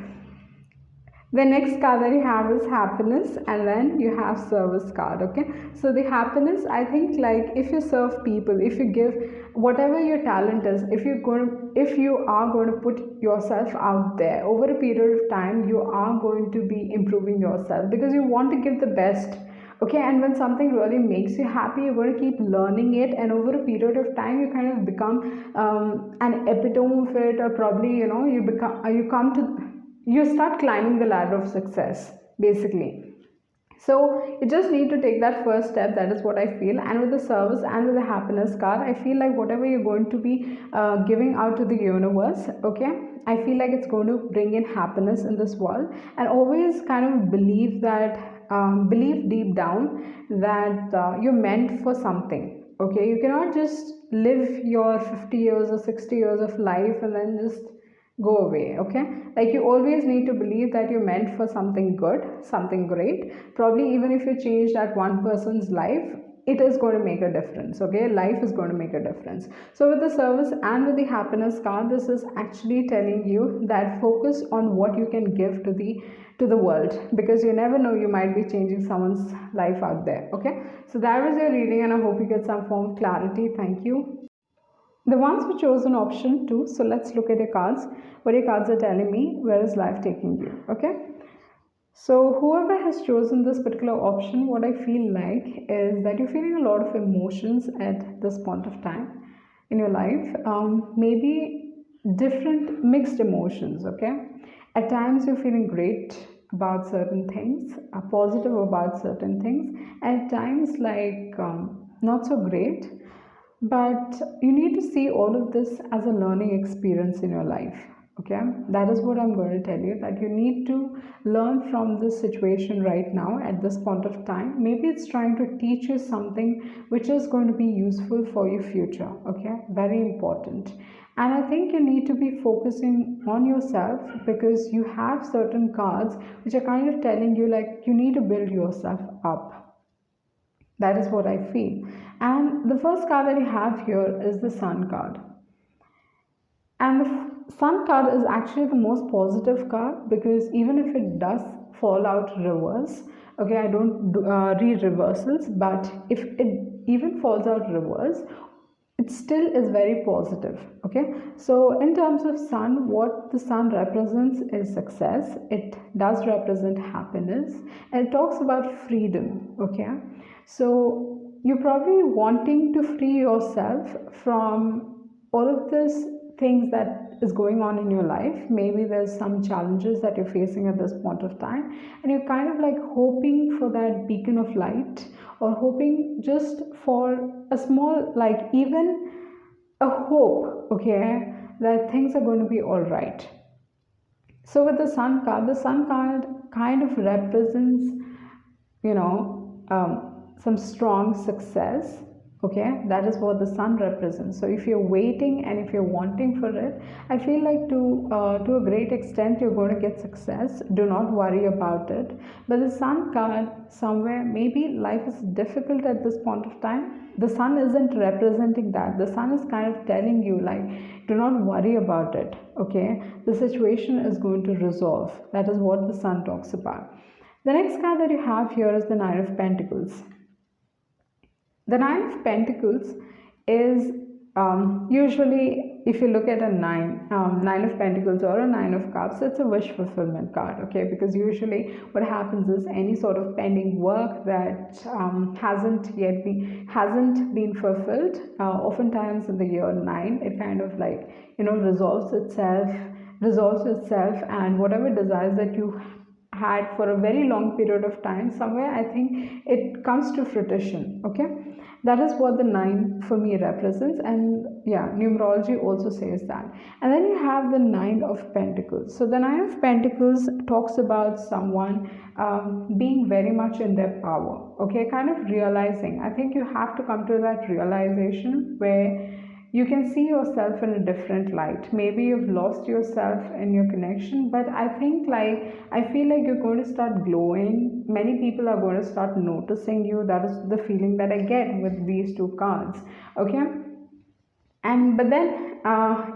The next card that you have is happiness, and then you have service card. Okay, so the happiness, I think, like if you serve people, if you give whatever your talent is, if you are going to put yourself out there over a period of time, you are going to be improving yourself, because you want to give the best. Okay, and when something really makes you happy, you're going to keep learning it, and over a period of time you kind of become an epitome of it, or probably you come to, you start climbing the ladder of success, basically. So you just need to take that first step. That is what I feel. And with the service and with the happiness card, I feel like whatever you're going to be giving out to the universe, okay, I feel like it's going to bring in happiness in this world. And always kind of believe that, believe deep down that you're meant for something. Okay, you cannot just live your 50 years or 60 years of life and then just go away. Okay, like you always need to believe that you're meant for something good, something great. Probably even if you change that one person's life, it is going to make a difference. Okay, life is going to make a difference. So with the service and with the happiness card, this is actually telling you that focus on what you can give to the world, because you never know, you might be changing someone's life out there. Okay, so that was your reading, and I hope you get some form of clarity. Thank you. The ones who chose an option 2, so let's look at your cards. What your cards are telling me, where is life taking you? Okay, so whoever has chosen this particular option, what I feel like is that you're feeling a lot of emotions at this point of time in your life. Maybe different mixed emotions. Okay, at times you're feeling great about certain things, positive about certain things. At times, like not so great, but you need to see all of this as a learning experience in your life. Okay, that is what I'm going to tell you, that you need to learn from this situation right now at this point of time. Maybe it's trying to teach you something which is going to be useful for your future. Okay, very important. And I think you need to be focusing on yourself, because you have certain cards which are kind of telling you like you need to build yourself up. That is what I feel. And the first card that you have here is the Sun card. And the Sun card is actually the most positive card, because even if it does fall out reverse, okay, I don't read reversals, but if it even falls out reverse, it still is very positive. Okay, so in terms of Sun, what the Sun represents is success. It does represent happiness, and it talks about freedom. Okay, so you're probably wanting to free yourself from all of this things that is going on in your life. Maybe there's some challenges that you're facing at this point of time, and you're kind of like hoping for that beacon of light, or hoping just for a small, like even a hope, okay, that things are going to be all right. So with the the Sun card kind of represents, you know, some strong success. Okay, that is what the Sun represents. So if you're waiting and if you're wanting for it, I feel like to a great extent you're going to get success. Do not worry about it. But the Sun card, somewhere maybe life is difficult at this point of time, the Sun isn't representing that. The Sun is kind of telling you like, do not worry about it. Okay, the situation is going to resolve. That is what the Sun talks about. The next card that you have here is the Nine of Pentacles. The Nine of Pentacles is usually, if you look at a Nine of Pentacles or a Nine of Cups, it's a wish fulfillment card. Okay, because usually what happens is any sort of pending work that hasn't been fulfilled, oftentimes in the year 9, it kind of like, you know, resolves itself, and whatever desires that you had for a very long period of time, somewhere I think it comes to fruition. Okay, that is what the 9 for me represents, and yeah, numerology also says that. And then you have the 9 of Pentacles. So the 9 of Pentacles talks about someone being very much in their power. Okay, kind of realizing, I think you have to come to that realization where you can see yourself in a different light. Maybe you've lost yourself in your connection, but I think like, I feel like you're going to start glowing. Many people are going to start noticing you. That is the feeling that I get with these two cards. Okay, and but then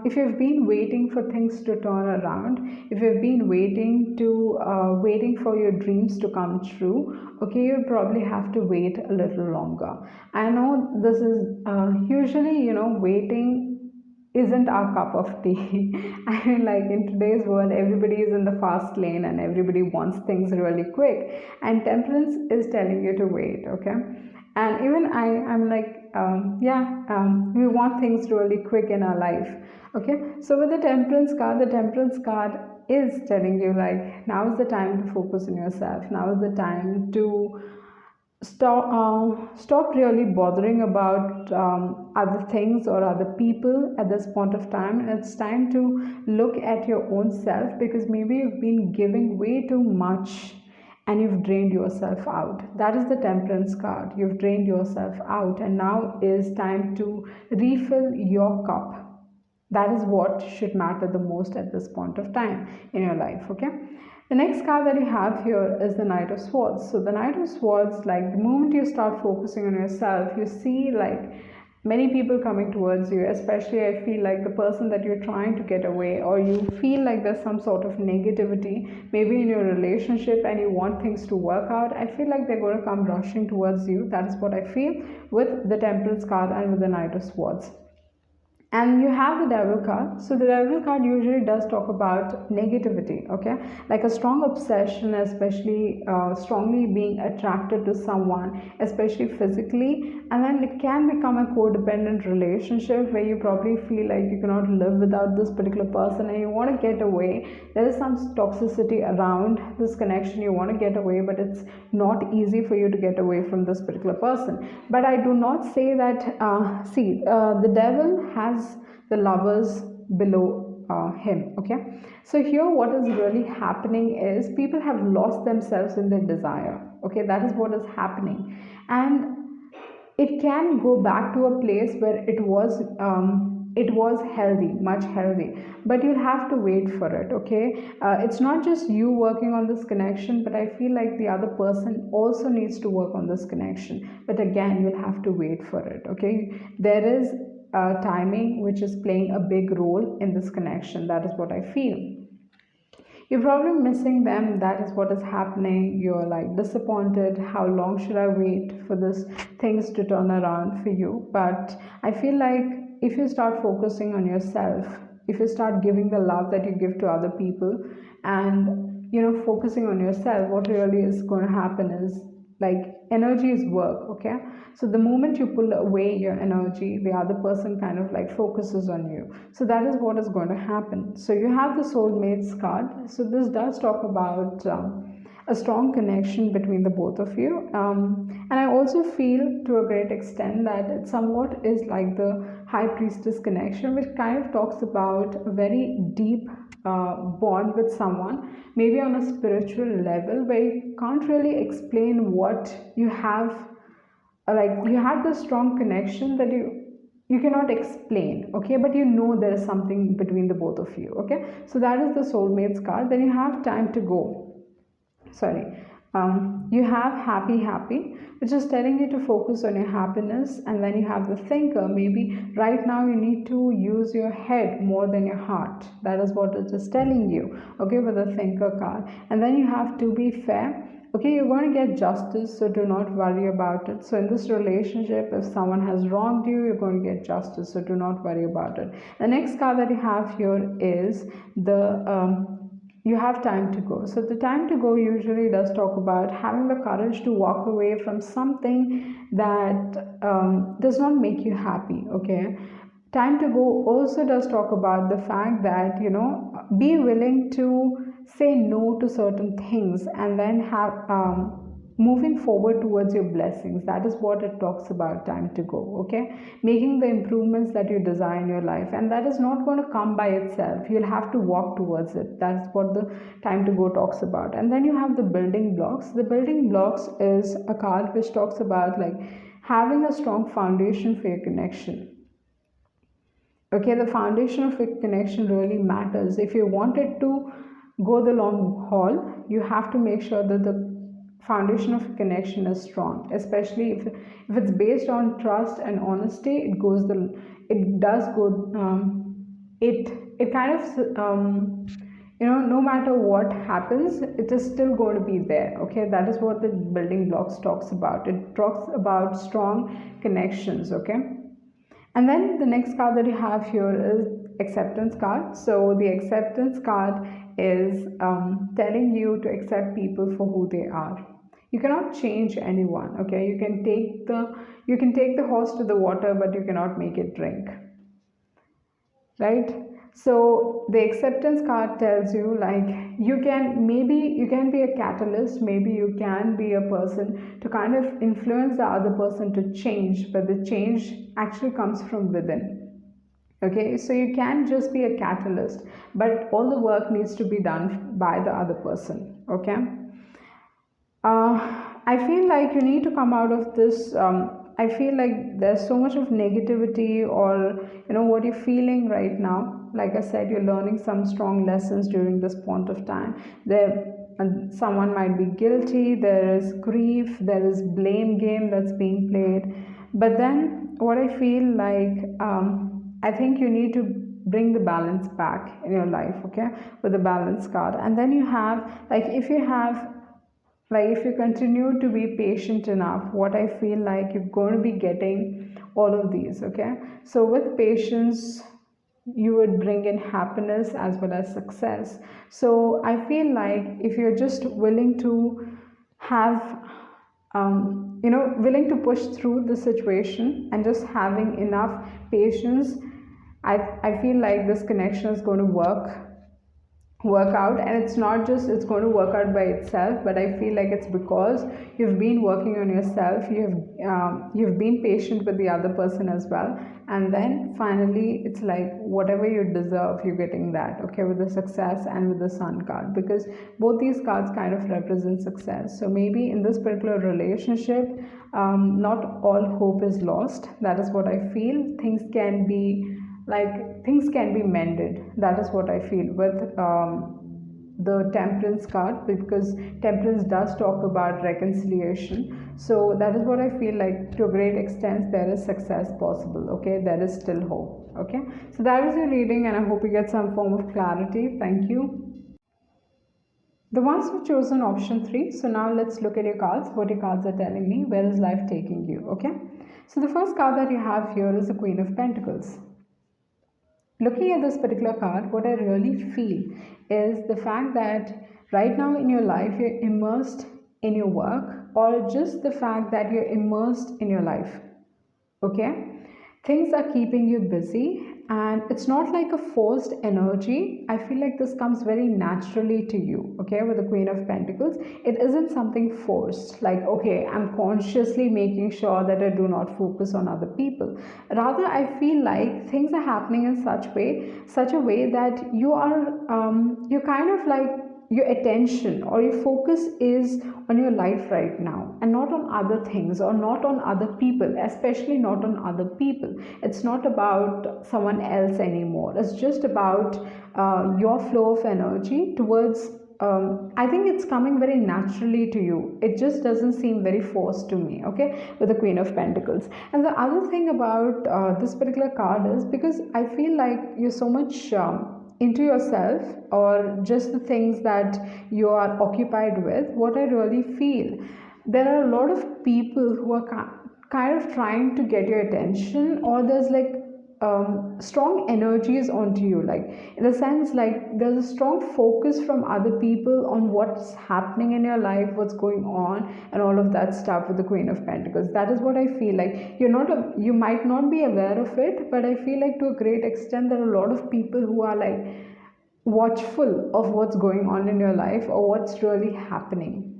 if you've been waiting for things to turn around, if you've been waiting for your dreams to come true, okay, you probably have to wait a little longer. I know this is usually, you know, waiting isn't our cup of tea. I mean, like in today's world, everybody is in the fast lane and everybody wants things really quick. And Temperance is telling you to wait, okay? And even I'm like, we want things really quick in our life. Okay, so with the Temperance card is telling you like, now is the time to focus on yourself. Now is the time to stop really bothering about other things or other people at this point of time. And it's time to look at your own self, because maybe you've been giving way too much and you've drained yourself out. That is the Temperance card. You've drained yourself out, and now is time to refill your cup. That is what should matter the most at this point of time in your life. Okay, The next card that you have here is the Knight of Swords. So the Knight of Swords, like the moment you start focusing on yourself, you see like many people coming towards you. Especially I feel like the person that you're trying to get away, or you feel like there's some sort of negativity maybe in your relationship and you want things to work out. I feel like they're going to come rushing towards you. That is what I feel with the Temperance card and with the Knight of Swords. And you have the Devil card. So the Devil card usually does talk about negativity, okay, like a strong obsession, especially strongly being attracted to someone, especially physically. And then it can become a codependent relationship where you probably feel like you cannot live without this particular person and you want to get away. There is some toxicity around this connection. You want to get away, but it's not easy for you to get away from this particular person. But I do not say that the devil has the lovers below him, okay. So here what is really happening is people have lost themselves in their desire, okay. That is what is happening, and it can go back to a place where it was healthy, much healthy, but you'll have to wait for it, okay. It's not just you working on this connection, but I feel like the other person also needs to work on this connection, but again you'll have to wait for it, okay. There is timing which is playing a big role in this connection. That is what I feel. You're probably missing them. That is what is happening. You're like disappointed. How long should I wait for this things to turn around for you? But I feel like if you start focusing on yourself, if you start giving the love that you give to other people, and focusing on yourself, what really is going to happen is like energy is work, okay. So the moment you pull away your energy, the other person kind of like focuses on you. So that is what is going to happen. So you have the Soulmates card. So this does talk about a strong connection between the both of you, and I also feel to a great extent that it somewhat is like the High Priestess connection, which kind of talks about a very deep bond with someone, maybe on a spiritual level, where you can't really explain what you have. Like you have this strong connection that you cannot explain, okay, but there is something between the both of you, okay. So that is the Soulmates card. Then you have Time to Go. Sorry, you have Happy, which is telling you to focus on your happiness. And then you have the Thinker. Maybe right now you need to use your head more than your heart. That is what it is telling you, okay, with the Thinker card. And then you have To Be Fair. Okay, you're going to get justice, so do not worry about it. So in this relationship, if someone has wronged you, you're going to get justice, so do not worry about it. The next card that you have here is you have Time to Go. So the Time to Go usually does talk about having the courage to walk away from something that does not make you happy, okay. Time to Go also does talk about the fact that be willing to say no to certain things, and then have moving forward towards your blessings. That is what it talks about. Time to Go, okay. Making the improvements that you desire in your life, and that is not going to come by itself. You'll have to walk towards it. That's what the Time to Go talks about. And then you have the Building Blocks. The Building Blocks is a card which talks about like having a strong foundation for your connection. Okay, the foundation of a connection really matters. If you want it to go the long haul, you have to make sure that the foundation of a connection is strong, especially if it's based on trust and honesty. It does go it kind of no matter what happens, it is still going to be there, okay. That is what the Building Blocks talks about. It talks about strong connections, okay. And then the next card that you have here is Acceptance card. So the Acceptance card is telling you to accept people for who they are. You cannot change anyone, okay. You can take the horse to the water, but you cannot make it drink, right? So the Acceptance card tells you like you can be a catalyst, maybe you can be a person to kind of influence the other person to change, but the change actually comes from within, okay. So you can just be a catalyst, but all the work needs to be done by the other person, okay. I feel like you need to come out of this I feel like there's so much of negativity, or what you're feeling right now. Like I said, you're learning some strong lessons during this point of time. There, and someone might be guilty. There is grief. There is blame game that's being played. But then, what I feel like, I think you need to bring the balance back in your life, okay, with the balance card. And then you have, like, if you continue to be patient enough, what I feel like you're going to be getting all of these, okay? So with patience, you would bring in happiness as well as success. So I feel like if you're just willing to have, willing to push through the situation and just having enough patience, I feel like this connection is going to work out. And it's not just it's going to work out by itself, but I feel like it's because you've been working on yourself, you've been patient with the other person as well, and then finally it's like whatever you deserve, you're getting that, okay, with the success and with the sun card, because both these cards kind of represent success. So maybe in this particular relationship, not all hope is lost. That is what I feel. Things can be mended. That is what I feel with the temperance card, because temperance does talk about reconciliation. So that is what I feel like. To a great extent, there is success possible, okay, there is still hope, okay. So that is your reading, and I hope you get some form of clarity. Thank you. The ones who chosen option 3. So now let's look at your cards, what your cards are telling me, where is life taking you, okay. So the first card that you have here is the Queen of Pentacles. Looking at this particular card, what I really feel is the fact that right now in your life, you're immersed in your work, or just the fact that you're immersed in your life, okay? Things are keeping you busy, and it's not like a forced energy. I feel like this comes very naturally to you, okay, with the Queen of Pentacles. It isn't something forced, like, okay, I'm consciously making sure that I do not focus on other people. Rather, I feel like things are happening in such a way that you're kind of like, your attention or your focus is on your life right now, and not on other things, or not on other people, especially not on other people. It's not about someone else anymore. It's just about your flow of energy towards, I think it's coming very naturally to you. It just doesn't seem very forced to me, okay, with the Queen of Pentacles. And the other thing about this particular card is, because I feel like you're so much into yourself, or just the things that you are occupied with, what I really feel, there are a lot of people who are kind of trying to get your attention, or there's like strong energies onto you, like in the sense, like there's a strong focus from other people on what's happening in your life, what's going on, and all of that stuff with the Queen of Pentacles. That is what I feel like. You might not be aware of it, but I feel like to a great extent there are a lot of people who are like watchful of what's going on in your life, or what's really happening.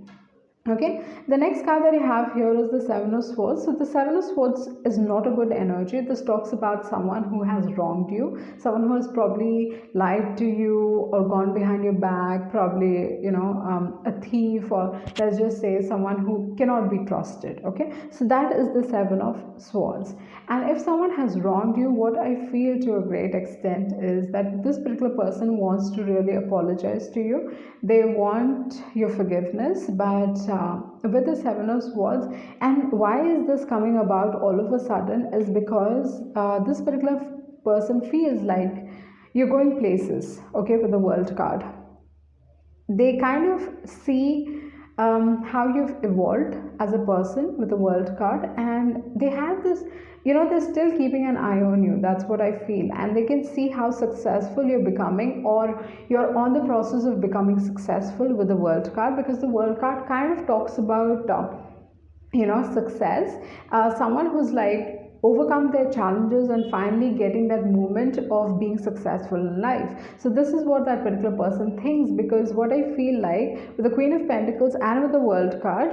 Okay, the next card that I have here is the Seven of Swords. So the Seven of Swords is not a good energy. This talks about someone who has wronged you, someone who has probably lied to you or gone behind your back, probably, a thief, or let's just say someone who cannot be trusted. Okay, so that is the Seven of Swords. And if someone has wronged you, what I feel to a great extent is that this particular person wants to really apologize to you. They want your forgiveness, but with the Seven of Swords, and why is this coming about all of a sudden, is because this particular person feels like you're going places, okay, with the World card. They kind of see how you've evolved as a person with the World card, and they have this, they're still keeping an eye on you. That's what I feel. And they can see how successful you're becoming, or you're on the process of becoming successful with the World card, because the World card kind of talks about success, someone who's like overcome their challenges and finally getting that moment of being successful in life. So this is what that particular person thinks, because what I feel like with the Queen of Pentacles and with the World card,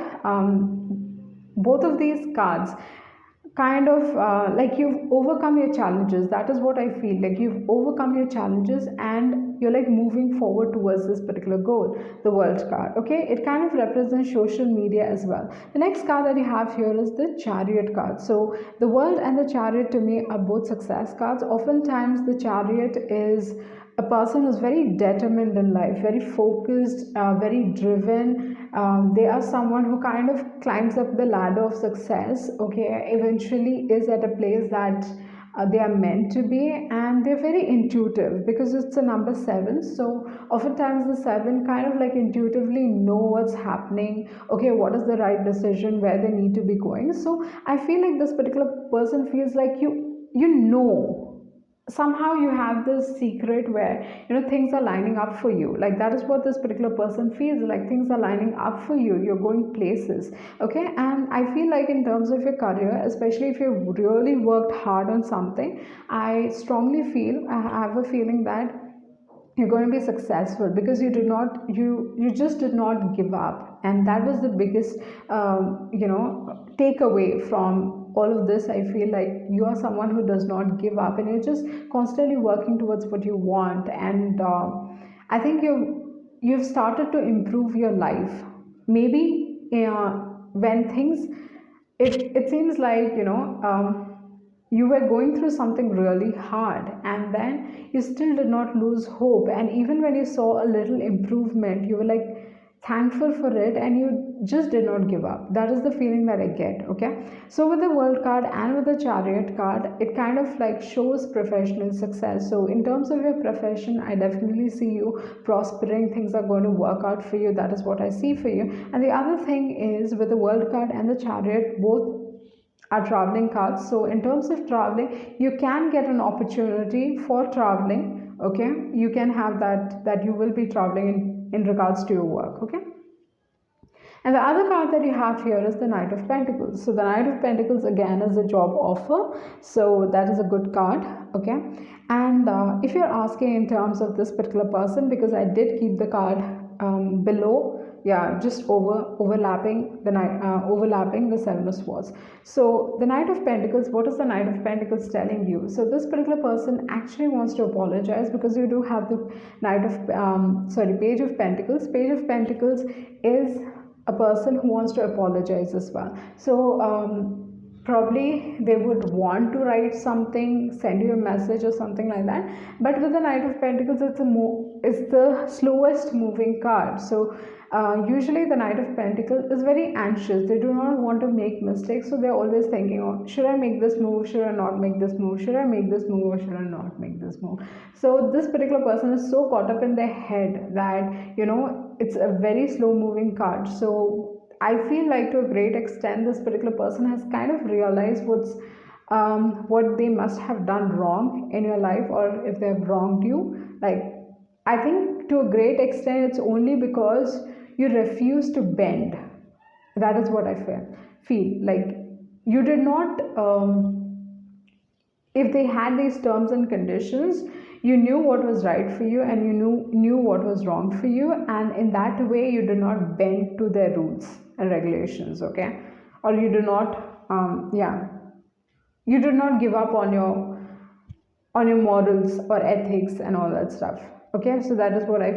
both of these cards kind of like you've overcome your challenges. That is what I feel like. You've overcome your challenges and you're like moving forward towards this particular goal. The world card, okay, it kind of represents social media as well. The next card that you have here is the chariot card. So the world and the chariot to me are both success cards. Oftentimes the chariot is a person who's very determined in life, very focused, very driven. They are someone who kind of climbs up the ladder of success, okay, eventually is at a place that they are meant to be, and they're very intuitive because it's a number seven. So oftentimes the seven kind of like intuitively know what's happening, okay, what is the right decision, where they need to be going. So I feel like this particular person feels like you know, somehow you have this secret where things are lining up for you. Like that is what this particular person feels like. Things are lining up for you, you're going places, okay. And I feel like in terms of your career, especially if you've really worked hard on something, I strongly feel, I have a feeling that you're going to be successful because you just did not give up. And that was the biggest takeaway from all of this. I feel like you are someone who does not give up and you're just constantly working towards what you want. And I think you've started to improve your life. Maybe when things, it seems like you were going through something really hard, and then you still did not lose hope. And even when you saw a little improvement, you were like thankful for it, and you just did not give up. That is the feeling that I get, okay. So with the world card and with the chariot card, it kind of like shows professional success. So in terms of your profession, I definitely see you prospering. Things are going to work out for you. That is what I see for you. And the other thing is, with the world card and the chariot, both are traveling cards. So in terms of traveling, you can get an opportunity for traveling, okay. You can have that you will be traveling in regards to your work, okay. And the other card that you have here is the Knight of Pentacles. So the Knight of Pentacles again is a job offer. So that is a good card, okay. And if you're asking in terms of this particular person, because I did keep the card below, yeah, just overlapping the overlapping the Seven of Swords. So the Knight of Pentacles, what is the Knight of Pentacles telling you? So this particular person actually wants to apologize, because you do have the Knight of Page of Pentacles. Page of Pentacles is a person who wants to apologize as well. So probably they would want to write something, send you a message or something like that. But with the Knight of Pentacles, it's the slowest moving card. So usually the Knight of Pentacles is very anxious. They do not want to make mistakes, so they're always thinking, oh, should I make this move, should I not make this move, should I make this move, or should I not make this move. So this particular person is so caught up in their head that it's a very slow moving card. So I feel like to a great extent this particular person has kind of realized what they must have done wrong in your life, or if they have wronged you. Like, I think to a great extent it's only because you refuse to bend. That is what I feel like. You did not if they had these terms and conditions, you knew what was right for you, and you knew what was wrong for you, and in that way you did not bend to their rules and regulations, okay. Or you do not you did not give up on your morals or ethics and all that stuff, okay. So that is what I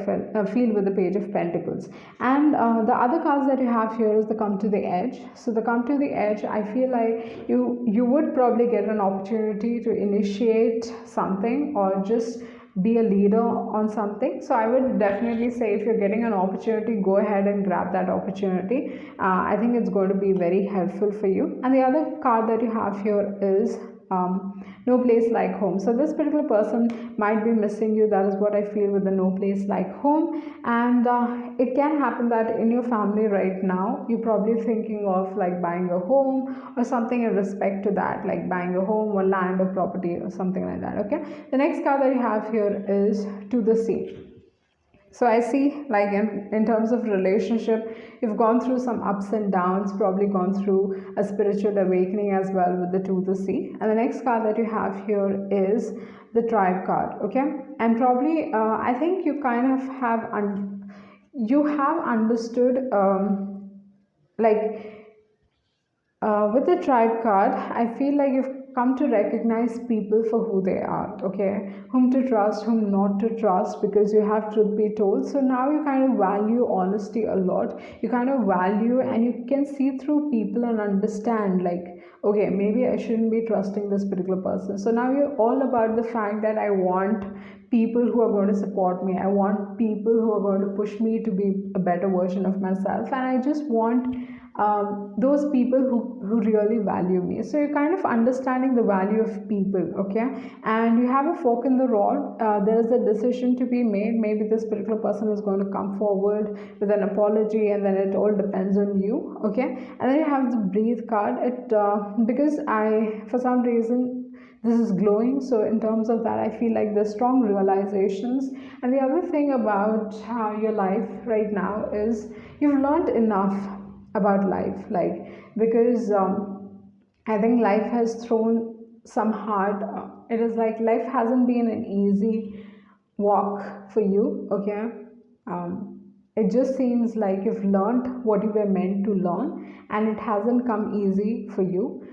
feel with the Page of Pentacles. And the other cards that you have here is the Come to the Edge. So the Come to the Edge, I feel like you would probably get an opportunity to initiate something or just be a leader on something. So I would definitely say, if you're getting an opportunity, go ahead and grab that opportunity. I think it's going to be very helpful for you. And the other card that you have here is no place like home. So this particular person might be missing you. That is what I feel with the no place like home. And it can happen that in your family right now, you're probably thinking of like buying a home or something in respect to that, like buying a home or land or property or something like that, okay. The next card that you have here is To the Sea. So I see, like in terms of relationship, you've gone through some ups and downs, probably gone through a spiritual awakening as well with the To the Sea. And the next card that you have here is the Tribe card, okay. And probably I think you kind of have you have understood like With the tribe card, I feel like you've come to recognize people for who they are, okay? Whom to trust, whom not to trust, because you have truth be told. So now you kind of value honesty a lot. You kind of value and you can see through people and understand, like, okay, maybe I shouldn't be trusting this particular person. So now you're all about the fact that I want people who are going to support me. I want people who are going to push me to be a better version of myself. And I just want those people who really value me. So you're kind of understanding the value of people, okay? And you have a fork in the road. There is a decision to be made. Maybe this particular person is going to come forward with an apology, and then it all depends on you, okay? And then you have the breathe card. It because I, for some reason, this is glowing, so in terms of that I feel like there's strong realizations. And the other thing about your life right now is you've learned enough about life, like, because I think life has thrown some hard it is like life hasn't been an easy walk for you, okay? It just seems like you've learned what you were meant to learn, and it hasn't come easy for you.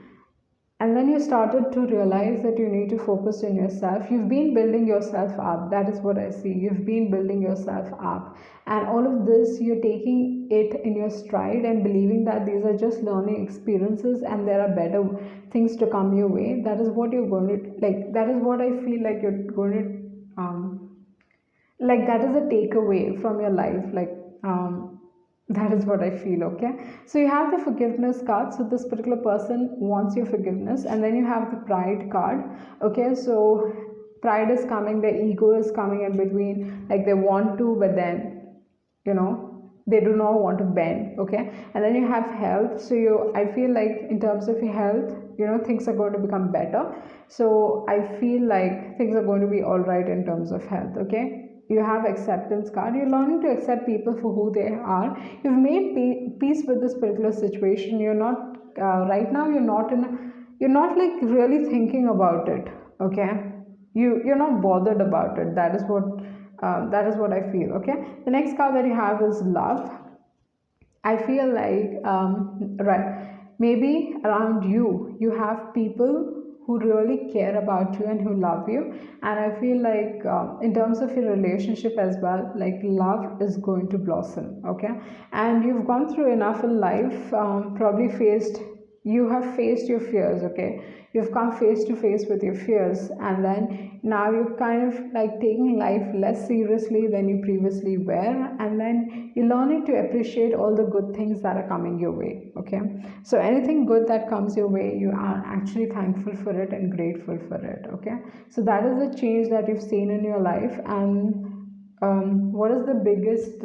And then you started to realize that you need to focus on yourself. You've been building yourself up. That is what I see. You've been building yourself up. And all of this, you're taking it in your stride and believing that these are just learning experiences and there are better things to come your way. That is what you're going to, like, that is what I feel like you're going to, like, that is a takeaway from your life. Like, that is what I feel, okay? So you have the forgiveness card. So this particular person wants your forgiveness. And then you have the pride card, okay? So pride is coming, their ego is coming in between, like they want to, but then, you know, they do not want to bend, okay? And then you have health. So you, I feel like in terms of your health, you know, things are going to become better. So I feel like things are going to be all right in terms of health, okay? You have acceptance card. You're learning to accept people for who they are. You've made peace with this particular situation. You're not right now, you're not in, you're not like really thinking about it, okay? You're not bothered about it. That is what I feel, okay? The next card that you have is love. I feel like, right, maybe around you, you have people who really care about you and who love you. And I feel like, in terms of your relationship as well, like love is going to blossom, okay? And you've gone through enough in life, probably faced, you have faced your fears, okay? You've come face to face with your fears, and then now you're kind of like taking life less seriously than you previously were, and then you're learning to appreciate all the good things that are coming your way, okay? So anything good that comes your way, you are actually thankful for it and grateful for it, okay? So that is the change that you've seen in your life. And what is the biggest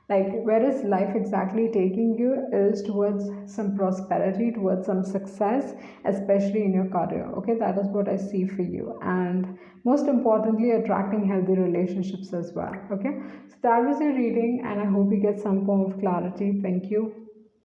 like, where is life exactly taking you is towards some prosperity, towards some success, especially in your career, okay? That is what I see for you. And most importantly, attracting healthy relationships as well, okay? So that was your reading, and I hope you get some form of clarity. Thank you.